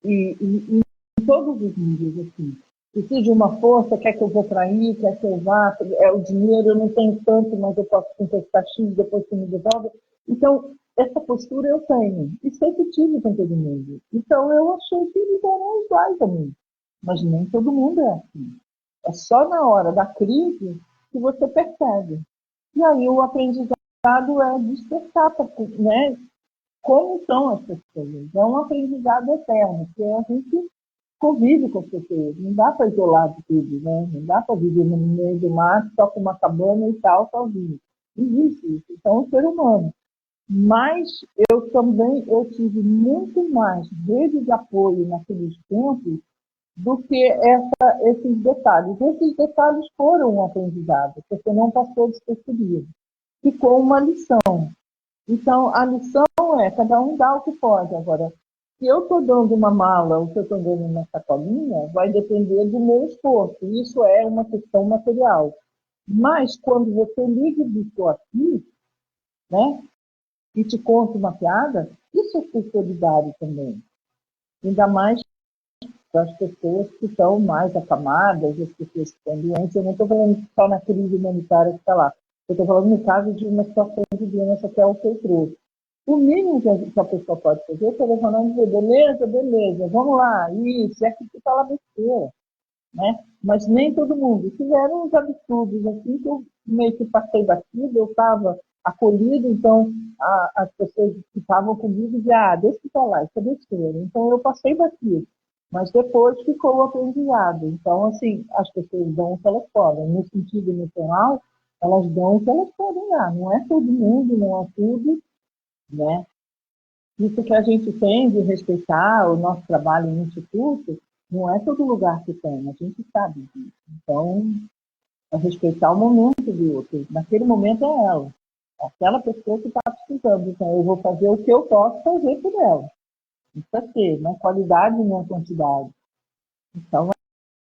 em todos os níveis, assim. Preciso de uma força, quer que eu vou para aí, quer que eu vá, é o dinheiro, eu não tenho tanto, mas eu posso emprestar X, depois você me devolve. Então, essa postura eu tenho. E sempre tive com todo mundo. Então, eu achei que eles eram iguais a mim. Mas nem todo mundo é assim. É só na hora da crise que você percebe. E aí o aprendizado é despertar, né? Como são as pessoas. É um aprendizado eterno, que a gente convive com as pessoas. Não dá para isolar de tudo, né? Não dá para viver no meio do mato, só com uma cabana e tal, sozinho. Não existe isso. Então, é um ser humano. Mas eu tive muito mais rede de apoio naqueles tempos do que esses detalhes. Esses detalhes foram um aprendizado, porque não passou despercebido. Ficou uma lição. Então, a lição é, cada um dá o que pode. Agora, se eu estou dando uma mala ou se eu estou dando uma sacolinha, vai depender do meu esforço. Isso é uma questão material. Mas, quando você liga e diz, estou aqui, né, e te conta uma piada, isso é ser solidário também. Ainda mais para as pessoas que estão mais acamadas, as pessoas que estão doentes. Eu não estou falando só na crise humanitária que está lá. Eu estou falando no caso de uma situação de doença que é o que eu trouxe. O mínimo que a pessoa pode fazer é telefonar e dizer, beleza, beleza, vamos lá, isso, é que você fala besteira, né? Mas nem todo mundo. Fizeram uns absurdos, assim, que eu meio que passei batido, eu estava acolhido, então as pessoas que estavam comigo diziam, deixa eu falar, isso é besteira. Então eu passei batido. Mas depois ficou o aprendizado. Então, assim, as pessoas dão o que elas podem. No sentido emocional, elas dão o que elas podem dar. Não é todo mundo, não é tudo, né? Isso que a gente tem de respeitar o nosso trabalho no Instituto, não é todo lugar que tem, a gente sabe disso. Então, é respeitar o momento do outro. Naquele momento é ela. É aquela pessoa que está precisando. Então, eu vou fazer o que eu posso fazer por ela. Isso é ter, né? Qualidade não é quantidade. Então,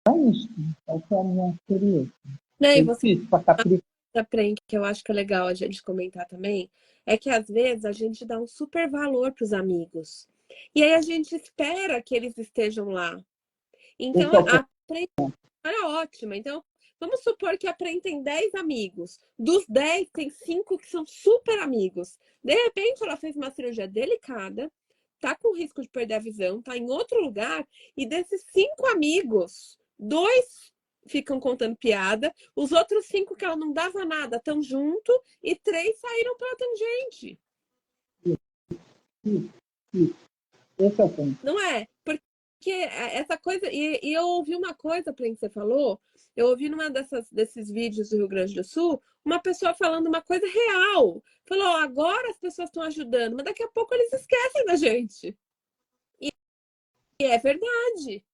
é isso. Essa é a minha experiência. Né, É e você difícil passar por isso. aprende, que eu acho que é legal a gente comentar também, é que às vezes a gente dá um super valor para os amigos. E aí a gente espera que eles estejam lá. Então, Esse é o a era ótima. Então, vamos supor que a Pren tem 10 amigos. Dos 10, tem 5 que são super amigos. De repente, ela fez uma cirurgia delicada, tá com risco de perder a visão, tá em outro lugar, e desses 5 amigos, 2 ficam contando piada, os outros 5 que ela não dava nada estão junto, e 3 saíram pela tangente. esse é o ponto. Não é? Porque essa coisa. E eu ouvi uma coisa, Plen, que você falou. Eu ouvi numa desses vídeos do Rio Grande do Sul, uma pessoa falando uma coisa real. Falou: agora as pessoas estão ajudando, mas daqui a pouco eles esquecem da gente. E é verdade.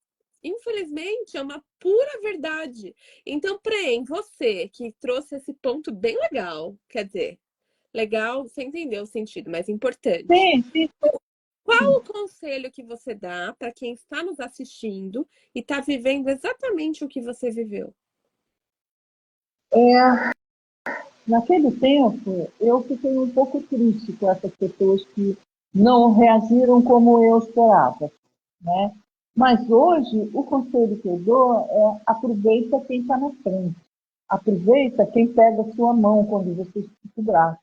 Infelizmente, é uma pura verdade. Então, Pren, você que trouxe esse ponto bem legal, quer dizer, legal, você entendeu o sentido, mas importante. Sim, sim. Qual o conselho que você dá para quem está nos assistindo e está vivendo exatamente o que você viveu? Naquele tempo, eu fiquei um pouco triste com essas pessoas que não reagiram como eu esperava, né? Mas hoje, o conselho que eu dou é aproveita quem está na frente. Aproveita quem pega a sua mão quando você se segurar.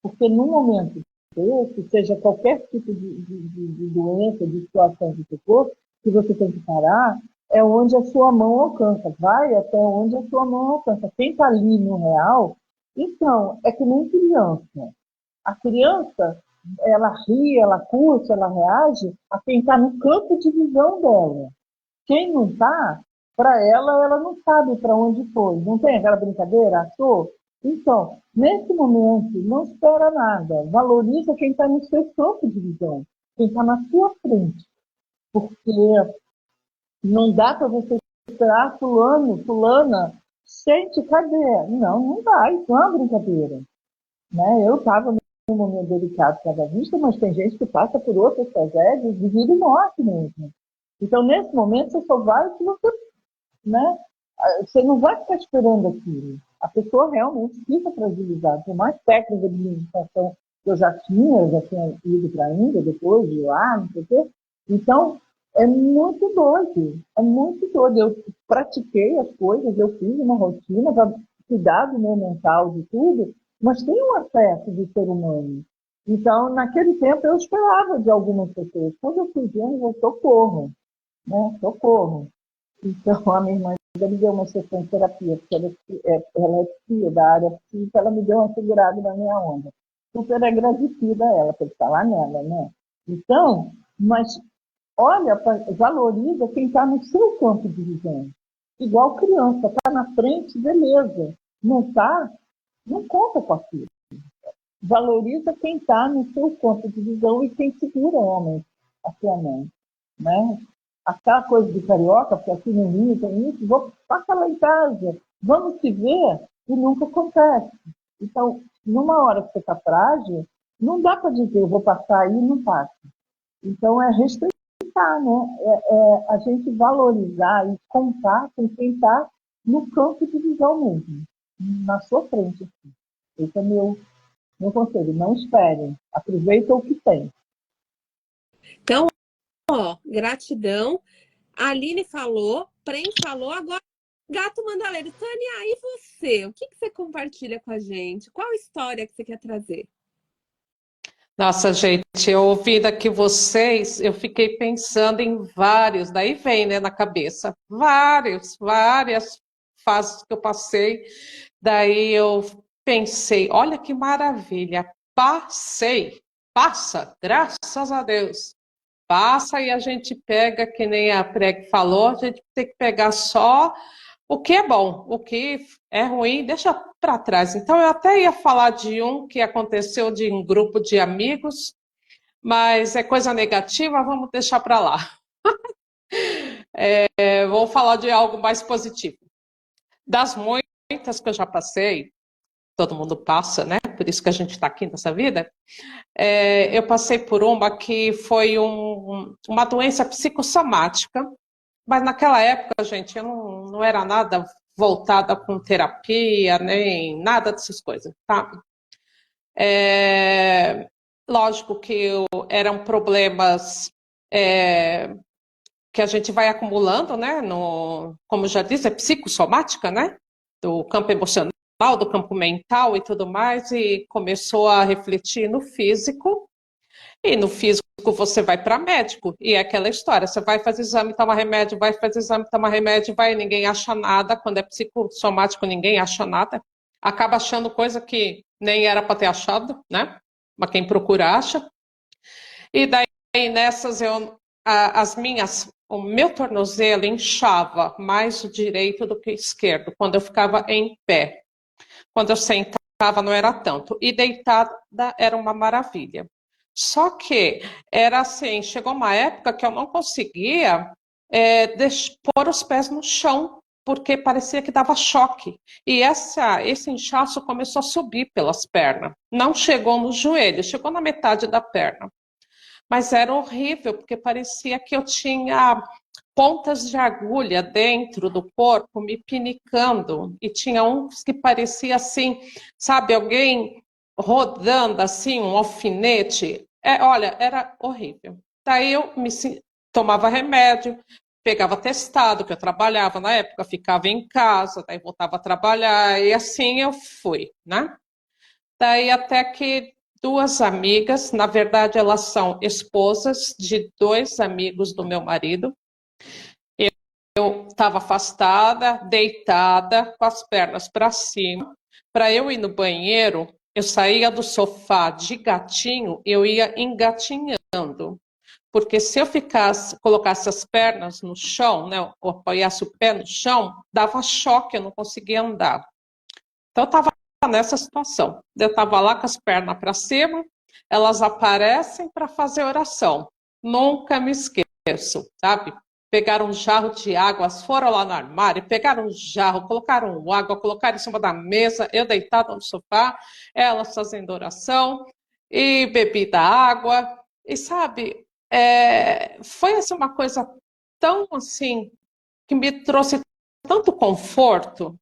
Porque num momento desse, seja qualquer tipo de doença, de situação de corpo, que você tem que parar, é onde a sua mão alcança. Vai até onde a sua mão alcança. Quem está ali no real, então, é que nem criança. A criança, ela ri, ela curte, ela reage a quem está no campo de visão dela. Quem não está, para ela não sabe para onde foi. Não tem aquela brincadeira? Achou? Então, nesse momento, não espera nada. Valoriza quem está no seu campo de visão, quem está na sua frente. Porque não dá para você esperar fulano, fulana, sente, cadê? Não dá, isso não é uma brincadeira. Né? Eu estava num momento delicado cada vista, mas tem gente que passa por outras tragédias de vida e morte mesmo. Então, nesse momento, você só vai se você, né? Você não vai ficar esperando aquilo. A pessoa realmente fica fragilizada. Por mais técnicas de meditação que eu já tinha ido para a Índia depois de lá, não sei o quê. Então, é muito doido. É muito doido. Eu pratiquei as coisas, eu fiz uma rotina para cuidar do meu mental, de tudo, mas tem um aspecto do ser humano. Então, naquele tempo, eu esperava de algumas pessoas. Quando eu fui vendo, eu socorro, né? Socorro. Então, a minha irmã me deu uma sessão de terapia, porque ela é psia, da área psia, então ela me deu uma segurada na minha onda. Super agradecida a ela, por falar nela, né? Então, mas olha, valoriza quem está no seu campo de visão. Igual criança, está na frente, beleza. Não está, não conta com aquilo. Valoriza quem está no seu campo de visão e quem segura realmente a sua mão, né? Aquela coisa de carioca, porque aqui no Rio tem isso, passa lá em casa, vamos se ver, e nunca acontece. Então, numa hora que você está frágil, não dá para dizer, eu vou passar aí e não passa. Então, é respeitar, né? A gente valorizar e contar com quem está no campo de visão mesmo, na sua frente. Esse é meu conselho. Não esperem, aproveita o que tem. Então, ó, gratidão. A Aline falou, Prem falou, agora Gato Mandaleiro. Tânia, e você? O que você compartilha com a gente? Qual história que você quer trazer? Nossa, gente, eu ouvindo aqui vocês, eu fiquei pensando em vários, daí vem, né, na cabeça, várias fases que eu passei, daí eu pensei, olha que maravilha, passa, graças a Deus, passa e a gente pega, que nem a Preg falou, a gente tem que pegar só o que é bom, o que é ruim, deixa para trás. Então, eu até ia falar de um que aconteceu de um grupo de amigos, mas é coisa negativa, vamos deixar para lá. Vou falar de algo mais positivo. Das muitas que eu já passei, todo mundo passa, né? Por isso que a gente está aqui nessa vida. Eu passei por uma que foi uma doença psicossomática, mas naquela época, gente, eu não era nada voltada com terapia, nem nada dessas coisas, tá? Lógico que eram problemas que a gente vai acumulando, né? Como já disse, é psicossomática, né? Do campo emocional, do campo mental e tudo mais, e começou a refletir no físico. E no físico você vai para médico, e é aquela história, você vai fazer exame, toma remédio, vai fazer exame, toma remédio, vai, ninguém acha nada, quando é psicossomático ninguém acha nada, acaba achando coisa que nem era para ter achado, né? Mas quem procura acha. E daí nessas o meu tornozelo inchava mais o direito do que o esquerdo, quando eu ficava em pé. Quando eu sentava não era tanto, e deitada era uma maravilha. Só que era assim, chegou uma época que eu não conseguia pôr os pés no chão, porque parecia que dava choque. E esse inchaço começou a subir pelas pernas. Não chegou no joelho, chegou na metade da perna. mas era horrível, porque parecia que eu tinha pontas de agulha dentro do corpo me pinicando, e tinha uns que parecia assim, sabe, alguém rodando assim, um alfinete. Olha, era horrível. Daí eu tomava remédio, pegava atestado, que eu trabalhava na época, ficava em casa, daí voltava a trabalhar, e assim eu fui, né? Daí até que duas amigas, na verdade elas são esposas de dois amigos do meu marido, eu estava afastada, deitada, com as pernas para cima. Para eu ir no banheiro, eu saía do sofá de gatinho, eu ia engatinhando. Porque se eu colocasse as pernas no chão, né, ou apoiasse o pé no chão, dava choque, eu não conseguia andar. Então eu estava nessa situação. Eu estava lá com as pernas para cima, elas aparecem para fazer oração. Nunca me esqueço, sabe? Pegaram um jarro de água, foram lá no armário, pegaram um jarro, colocaram água, colocaram em cima da mesa, eu deitada no sofá, elas fazendo oração, e bebi da água, e sabe, foi assim, uma coisa tão assim, que me trouxe tanto conforto,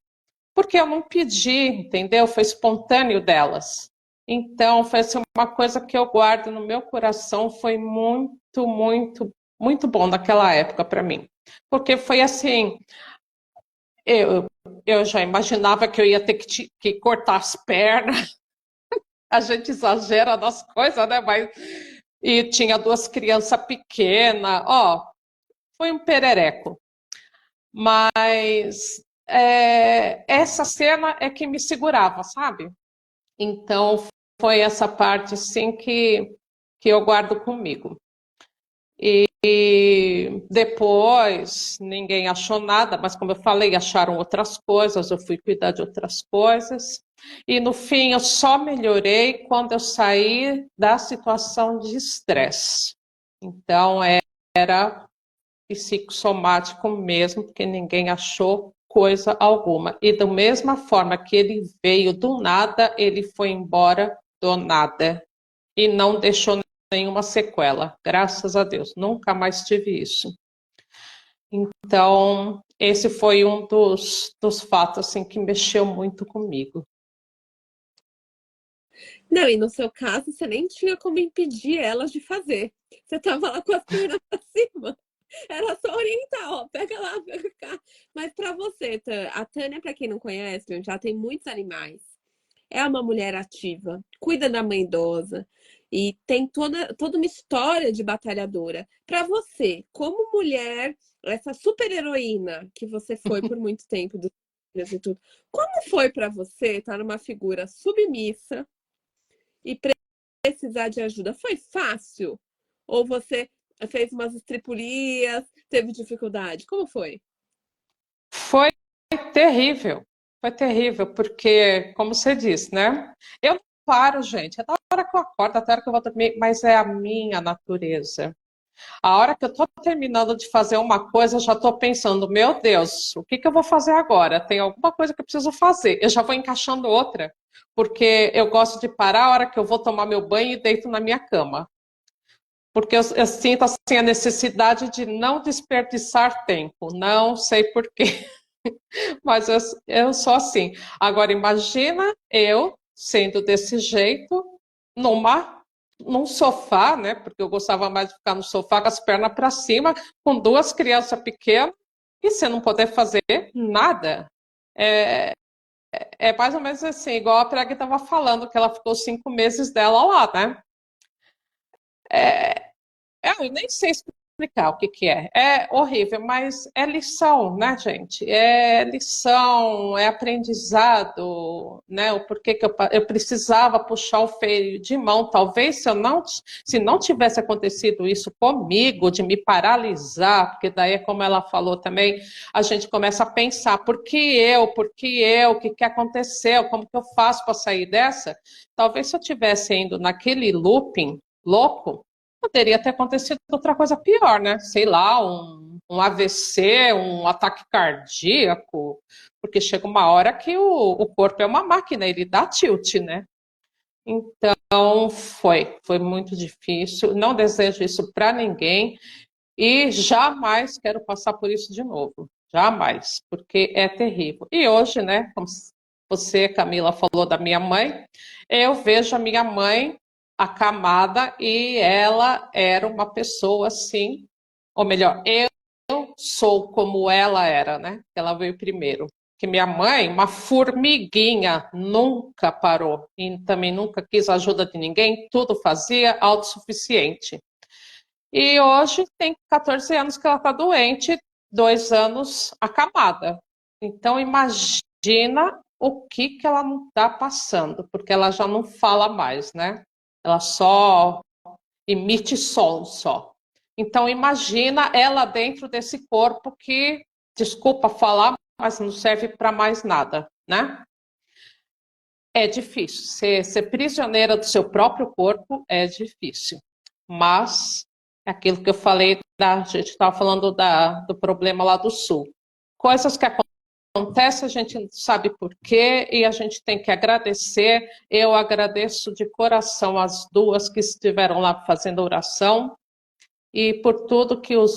porque eu não pedi, entendeu? Foi espontâneo delas. Então, foi assim, uma coisa que eu guardo no meu coração, foi muito, muito, muito bom naquela época para mim. Porque foi assim, eu, eu já imaginava que eu ia ter que cortar as pernas, a gente exagera nas coisas, né? Mas, e tinha duas crianças pequenas, ó, foi um perereco. Mas essa cena é que me segurava, sabe? Então, foi essa parte, sim, que eu guardo comigo. E depois, ninguém achou nada, mas como eu falei, acharam outras coisas, eu fui cuidar de outras coisas. E no fim, eu só melhorei quando eu saí da situação de estresse. Então, era psicossomático mesmo, porque ninguém achou coisa alguma. E da mesma forma que ele veio do nada, ele foi embora do nada. E não deixou nenhuma sequela. Graças a Deus. Nunca mais tive isso. Então, esse foi um dos fatos assim, que mexeu muito comigo. Não, e no seu caso, você nem tinha como impedir elas de fazer. Você estava lá com as pernas para cima. Era só orientar, ó, pega lá, pega cá. Mas para você, a Tânia, para quem não conhece, gente, ela tem muitos animais. É uma mulher ativa, cuida da mãe idosa e tem toda uma história de batalhadora. Para você, como mulher, essa super heroína que você foi por muito tempo dos filhos e tudo, como foi para você estar numa figura submissa e precisar de ajuda? Foi fácil? Ou você fez umas estripulias, teve dificuldade? Como foi? Foi terrível. Foi terrível, porque, como você disse, né? Eu não paro, gente. É da hora que eu acordo, até a hora que eu vou dormir, mas é a minha natureza. A hora que eu estou terminando de fazer uma coisa, eu já estou pensando, meu Deus, o que que eu vou fazer agora? Tem alguma coisa que eu preciso fazer. Eu já vou encaixando outra, porque eu gosto de parar a hora que eu vou tomar meu banho e deito na minha cama. Porque eu sinto assim, a necessidade de não desperdiçar tempo. Não sei por quê, mas eu sou assim. Agora, imagina eu sendo desse jeito, num sofá, né? Porque eu gostava mais de ficar no sofá com as pernas para cima, com duas crianças pequenas, e você não poder fazer nada. É, é mais ou menos assim, igual a Preg estava falando, que ela ficou 5 meses dela lá, né? Eu nem sei explicar o que que é. É horrível, mas é lição, né, gente? É lição, é aprendizado, né? O porquê que eu precisava puxar o freio de mão. Talvez se não tivesse acontecido isso comigo, de me paralisar, porque daí é como ela falou também, a gente começa a pensar, por que eu? Por que eu? O que que aconteceu? Como que eu faço para sair dessa? Talvez se eu tivesse indo naquele looping louco, poderia ter acontecido outra coisa pior, né? Sei lá, um AVC, um ataque cardíaco, porque chega uma hora que o corpo é uma máquina, ele dá tilt, né? Então, Então, foi muito difícil. Não desejo isso para ninguém e jamais quero passar por isso de novo. Jamais, porque é terrível. E hoje, né, como você, Camila, falou da minha mãe, eu vejo a minha mãe acamada e ela era uma pessoa assim, ou melhor, eu sou como ela era, né? Ela veio primeiro. Que minha mãe, uma formiguinha, nunca parou e também nunca quis ajuda de ninguém, tudo fazia autossuficiente. E hoje tem 14 anos que ela está doente, 2 anos acamada. Então imagina o que ela não está passando, porque ela já não fala mais, né? Ela só emite som só. Então imagina ela dentro desse corpo que, desculpa falar, mas não serve para mais nada, né? É difícil. Ser prisioneira do seu próprio corpo é difícil. Mas é aquilo que eu falei, a gente estava falando do problema lá do sul. Coisas que acontecem, a gente não sabe por quê e a gente tem que agradecer. Eu agradeço de coração as duas que estiveram lá fazendo oração e por tudo que o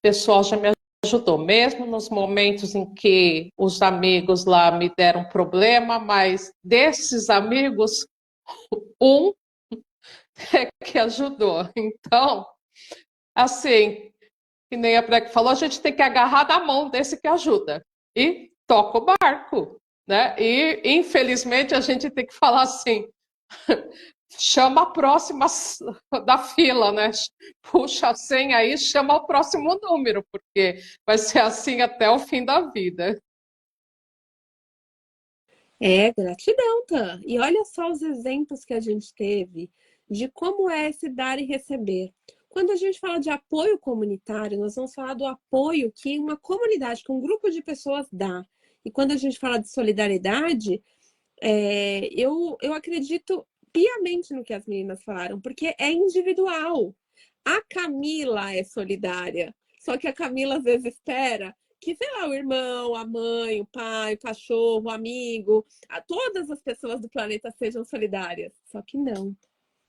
pessoal já me ajudou, mesmo nos momentos em que os amigos lá me deram problema, mas desses amigos, um é que ajudou. Então, assim, que nem a Breck falou, a gente tem que agarrar da mão desse que ajuda e toca o barco, né? E, infelizmente, a gente tem que falar assim, chama a próxima da fila, né? Puxa a senha aí, chama o próximo número, porque vai ser assim até o fim da vida. É, gratidão, Tan. E olha só os exemplos que a gente teve de como é se dar e receber. Quando a gente fala de apoio comunitário, nós vamos falar do apoio que uma comunidade, que um grupo de pessoas dá. E quando a gente fala de solidariedade, eu acredito piamente no que as meninas falaram, porque é individual. A Camila é solidária, só que a Camila às vezes espera que, sei lá, o irmão, a mãe, o pai, o cachorro, o amigo, todas as pessoas do planeta sejam solidárias. Só que não,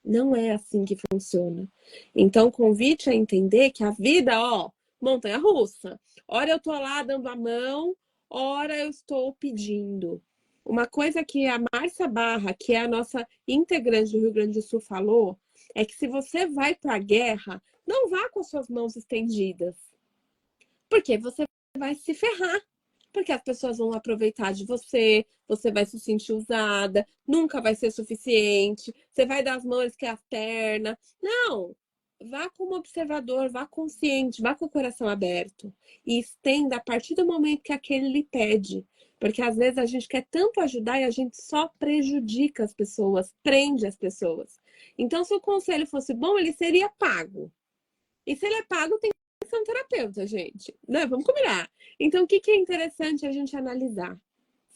não é assim que funciona. Então, o convite é entender que a vida, ó, montanha-russa. Ora eu tô lá dando a mão, ora eu estou pedindo. Uma coisa que a Márcia Barra, que é a nossa integrante do Rio Grande do Sul, falou, é que se você vai para a guerra, não vá com as suas mãos estendidas, porque você vai se ferrar. Porque as pessoas vão aproveitar de você, você vai se sentir usada, nunca vai ser suficiente, você vai dar as mãos que é a perna. Não! Vá como observador, vá consciente, vá com o coração aberto. E estenda a partir do momento que aquele lhe pede. Porque às vezes a gente quer tanto ajudar e a gente só prejudica as pessoas, prende as pessoas. Então, se o conselho fosse bom, ele seria pago. E se ele é pago, tem que ser um terapeuta, gente. Né? Vamos combinar. Então, o que é interessante a gente analisar?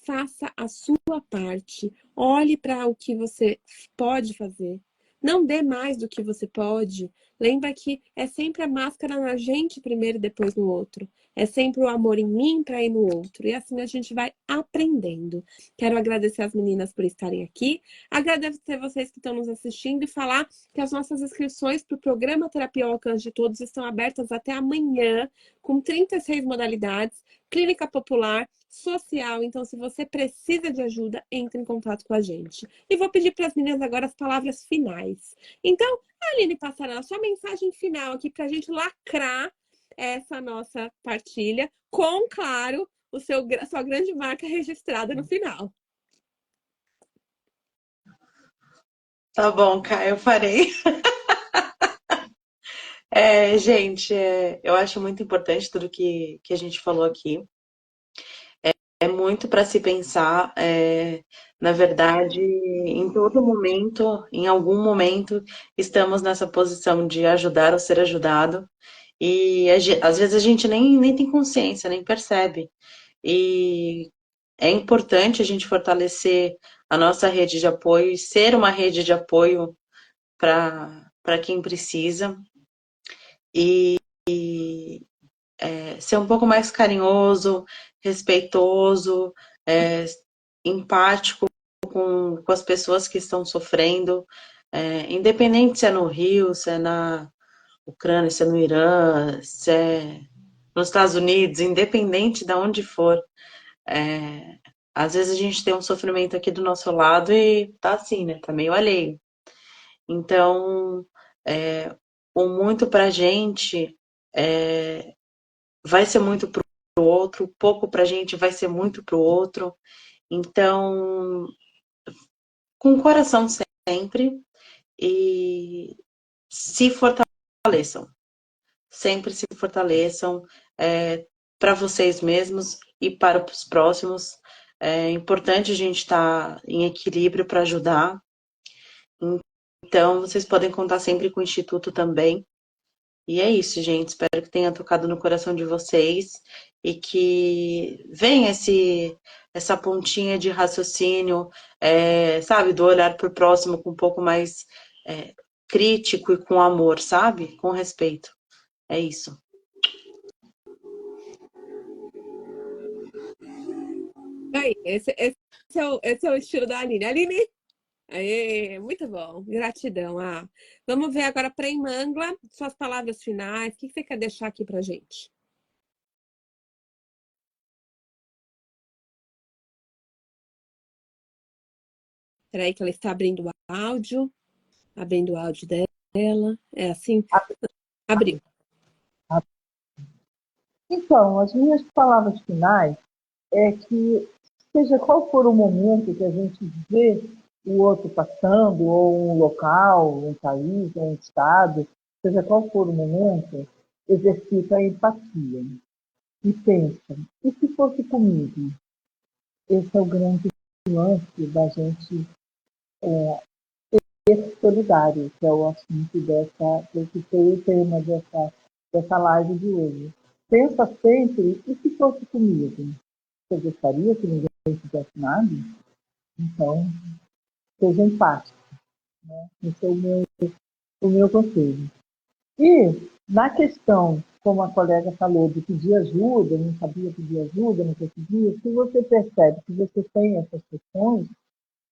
Faça a sua parte. Olhe para o que você pode fazer. Não dê mais do que você pode. Lembra que é sempre a máscara na gente primeiro e depois no outro. É sempre o amor em mim para ir no outro. E assim a gente vai aprendendo. Quero agradecer as meninas por estarem aqui. Agradecer vocês que estão nos assistindo e falar que as nossas inscrições para o programa Terapia ao Alcance de Todos estão abertas até amanhã, com 36 modalidades, clínica popular, social. Então, se você precisa de ajuda, entre em contato com a gente. E vou pedir para as meninas agora as palavras finais. Então, Aline Passarela, sua mensagem final aqui para a gente lacrar essa nossa partilha com, claro, sua grande marca registrada no final. Tá bom, Caio, eu farei. Gente, eu acho muito importante tudo que a gente falou aqui. É muito para se pensar, na verdade, em todo momento, em algum momento, estamos nessa posição de ajudar ou ser ajudado. E às vezes a gente nem tem consciência, nem percebe. E é importante a gente fortalecer a nossa rede de apoio e ser uma rede de apoio para quem precisa. E ser um pouco mais carinhoso, respeitoso, empático com as pessoas que estão sofrendo, independente se é no Rio, se é na Ucrânia, se é no Irã, se é nos Estados Unidos, independente de onde for. Às vezes a gente tem um sofrimento aqui do nosso lado e tá assim, né? Tá meio alheio. Então, o muito pra gente vai ser muito pro outro, o pouco pra gente vai ser muito pro outro. Então, com o coração sempre e se fortaleçam. Sempre se fortaleçam para vocês mesmos e para os próximos. É importante a gente estar em equilíbrio para ajudar. Então, vocês podem contar sempre com o Instituto também. E é isso, gente. Espero que tenha tocado no coração de vocês e que venha essa pontinha de raciocínio, sabe, do olhar para o próximo com um pouco mais crítico e com amor, sabe? Com respeito. É isso. Aí, esse é o estilo da Aline. Aline, aê, muito bom, gratidão. Vamos ver agora para Imangla, suas palavras finais. O que você quer deixar aqui para gente? Espera aí que ela está abrindo o áudio dela. É assim? Abriu. Então, as minhas palavras finais é que, seja qual for o momento que a gente vê o outro passando, ou um local, um país, um estado, seja qual for o momento, exercita a empatia e pensa, e se fosse comigo? Esse é o grande lance da gente ser solidário, que é o assunto que foi o tema dessa live de hoje. Pensa sempre, e se fosse comigo? Você gostaria que ninguém fizesse nada? Então, seja empático. Né? Esse é o meu conselho. E, na questão, como a colega falou, de pedir ajuda, não sabia pedir ajuda, não conseguia, se você percebe que você tem essas questões,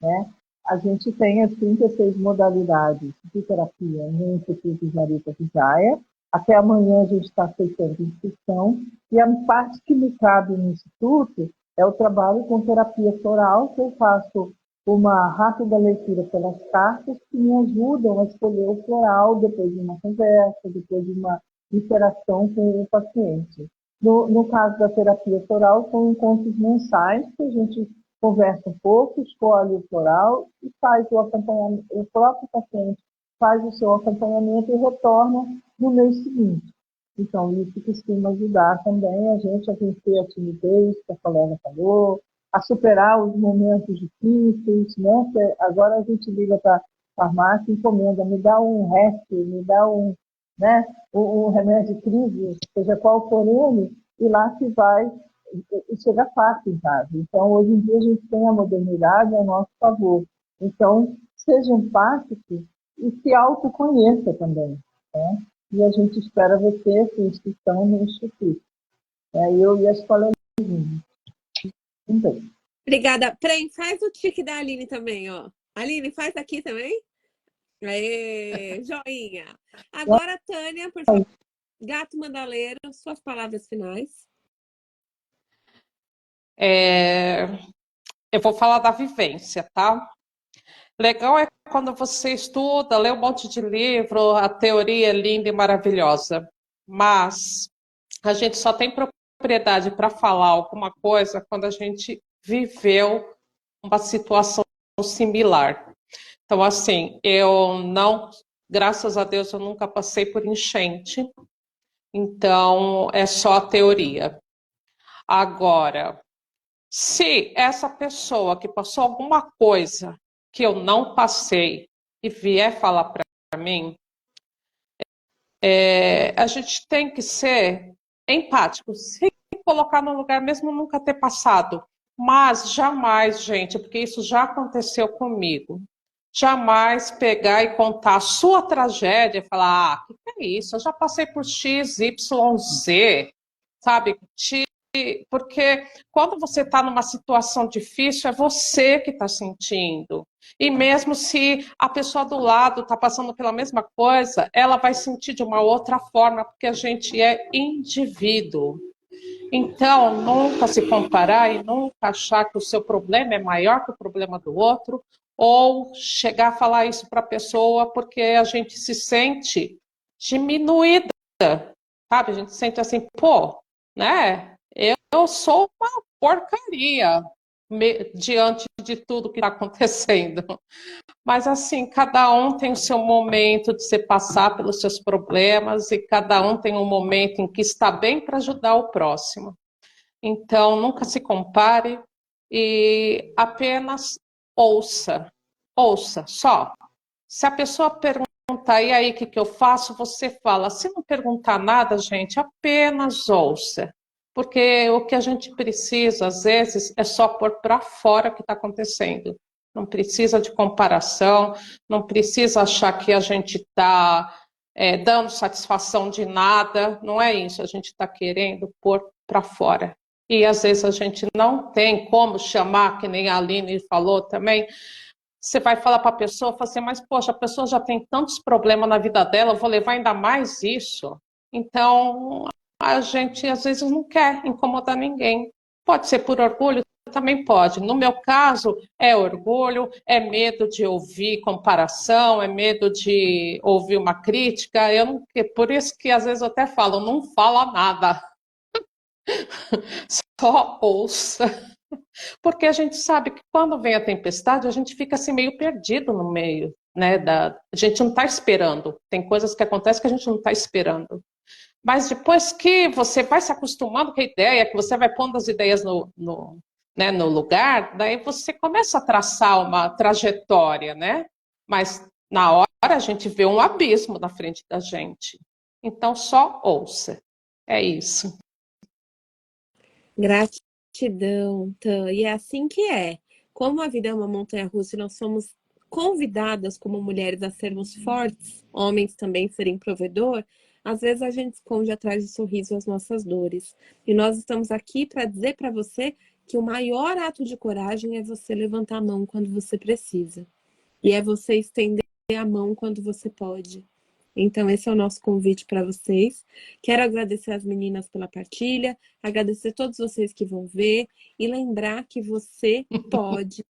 né, a gente tem as 36 modalidades de terapia no Instituto Jarita Vijaia. Até amanhã a gente está aceitando inscrição. E a parte que me cabe no Instituto é o trabalho com terapia floral, que eu faço uma rápida leitura pelas cartas que me ajudam a escolher o floral depois de uma conversa, depois de uma interação com o paciente. No caso da terapia floral, são encontros mensais que a gente conversa um pouco, escolhe o floral e faz o acompanhamento. O próprio paciente faz o seu acompanhamento e retorna no mês seguinte. Então, isso costuma ajudar também a gente a vencer a timidez, que a colega falou, a superar os momentos difíceis, né? Agora a gente liga para a farmácia e encomenda, me dá um RESP, me dá um remédio de crise, seja qual for ele, e lá se vai e chega fácil em casa. Então, hoje em dia, a gente tem a modernidade ao nosso favor. Então, seja empático e se autoconheça também. Né? E a gente espera você com inscrição no Instituto. Eu e as coleguinhas. Também. Obrigada. Prem, faz o tique da Aline também, ó. Aline, faz aqui também. Aê, joinha. Agora, Tânia, por favor. Gato Mandaleiro, suas palavras finais. Eu vou falar da vivência, tá? Legal é quando você estuda, lê um monte de livro, a teoria é linda e maravilhosa, mas a gente só tem propriedade para falar alguma coisa quando a gente viveu uma situação similar. Então, assim, graças a Deus, eu nunca passei por enchente, então é só a teoria. Agora, se essa pessoa que passou alguma coisa que eu não passei e vier falar para mim, a gente tem que ser empático, se colocar no lugar mesmo nunca ter passado. Mas jamais, gente, porque isso já aconteceu comigo, jamais pegar e contar a sua tragédia e falar, o que é isso? Eu já passei por X, Y, Z, sabe? porque quando você está numa situação difícil, é você que está sentindo. E mesmo se a pessoa do lado está passando pela mesma coisa, ela vai sentir de uma outra forma, porque a gente é indivíduo. Então, nunca se comparar e nunca achar que o seu problema é maior que o problema do outro, ou chegar a falar isso para a pessoa porque a gente se sente diminuída, sabe? A gente se sente assim, pô, né? Eu sou uma porcaria diante de tudo que está acontecendo. Mas assim, cada um tem o seu momento de se passar pelos seus problemas e cada um tem um momento em que está bem para ajudar o próximo. Então, nunca se compare e apenas ouça. Ouça, só. Se a pessoa perguntar, e aí, o que eu faço? Você fala. Se não perguntar nada, gente, apenas ouça. Porque o que a gente precisa, às vezes, é só pôr para fora o que está acontecendo. Não precisa de comparação, não precisa achar que a gente está dando satisfação de nada. Não é isso, a gente está querendo pôr para fora. E às vezes a gente não tem como chamar, que nem a Aline falou também. Você vai falar para a pessoa, fala assim, mas poxa, a pessoa já tem tantos problemas na vida dela, eu vou levar ainda mais isso. Então, a gente às vezes não quer incomodar ninguém. Pode ser por orgulho, também pode. No meu caso, é orgulho, é medo de ouvir comparação, é medo de ouvir uma crítica. Por isso que às vezes eu até falo, não fala nada. Só ouça. Porque a gente sabe que quando vem a tempestade, a gente fica assim meio perdido no meio, né? A gente não está esperando. Tem coisas que acontecem que a gente não está esperando. Mas depois que você vai se acostumando com a ideia, que você vai pondo as ideias né, no lugar, daí você começa a traçar uma trajetória, né? Mas na hora a gente vê um abismo na frente da gente. Então só ouça. É isso. Gratidão, Tan. E é assim que é. Como a vida é uma montanha-russa e nós somos convidadas como mulheres a sermos fortes, homens também serem provedor, às vezes a gente esconde atrás do sorriso as nossas dores. E nós estamos aqui para dizer para você que o maior ato de coragem é você levantar a mão quando você precisa. E é você estender a mão quando você pode. Então, esse é o nosso convite para vocês. Quero agradecer as meninas pela partilha, agradecer a todos vocês que vão ver e lembrar que você pode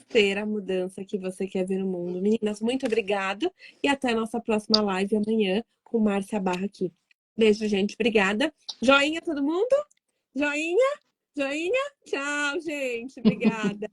ser a mudança que você quer ver no mundo. Meninas, muito obrigada e até a nossa próxima live amanhã com Márcia Barra aqui. Beijo, gente. Obrigada. Joinha, todo mundo? Joinha? Joinha? Tchau, gente. Obrigada.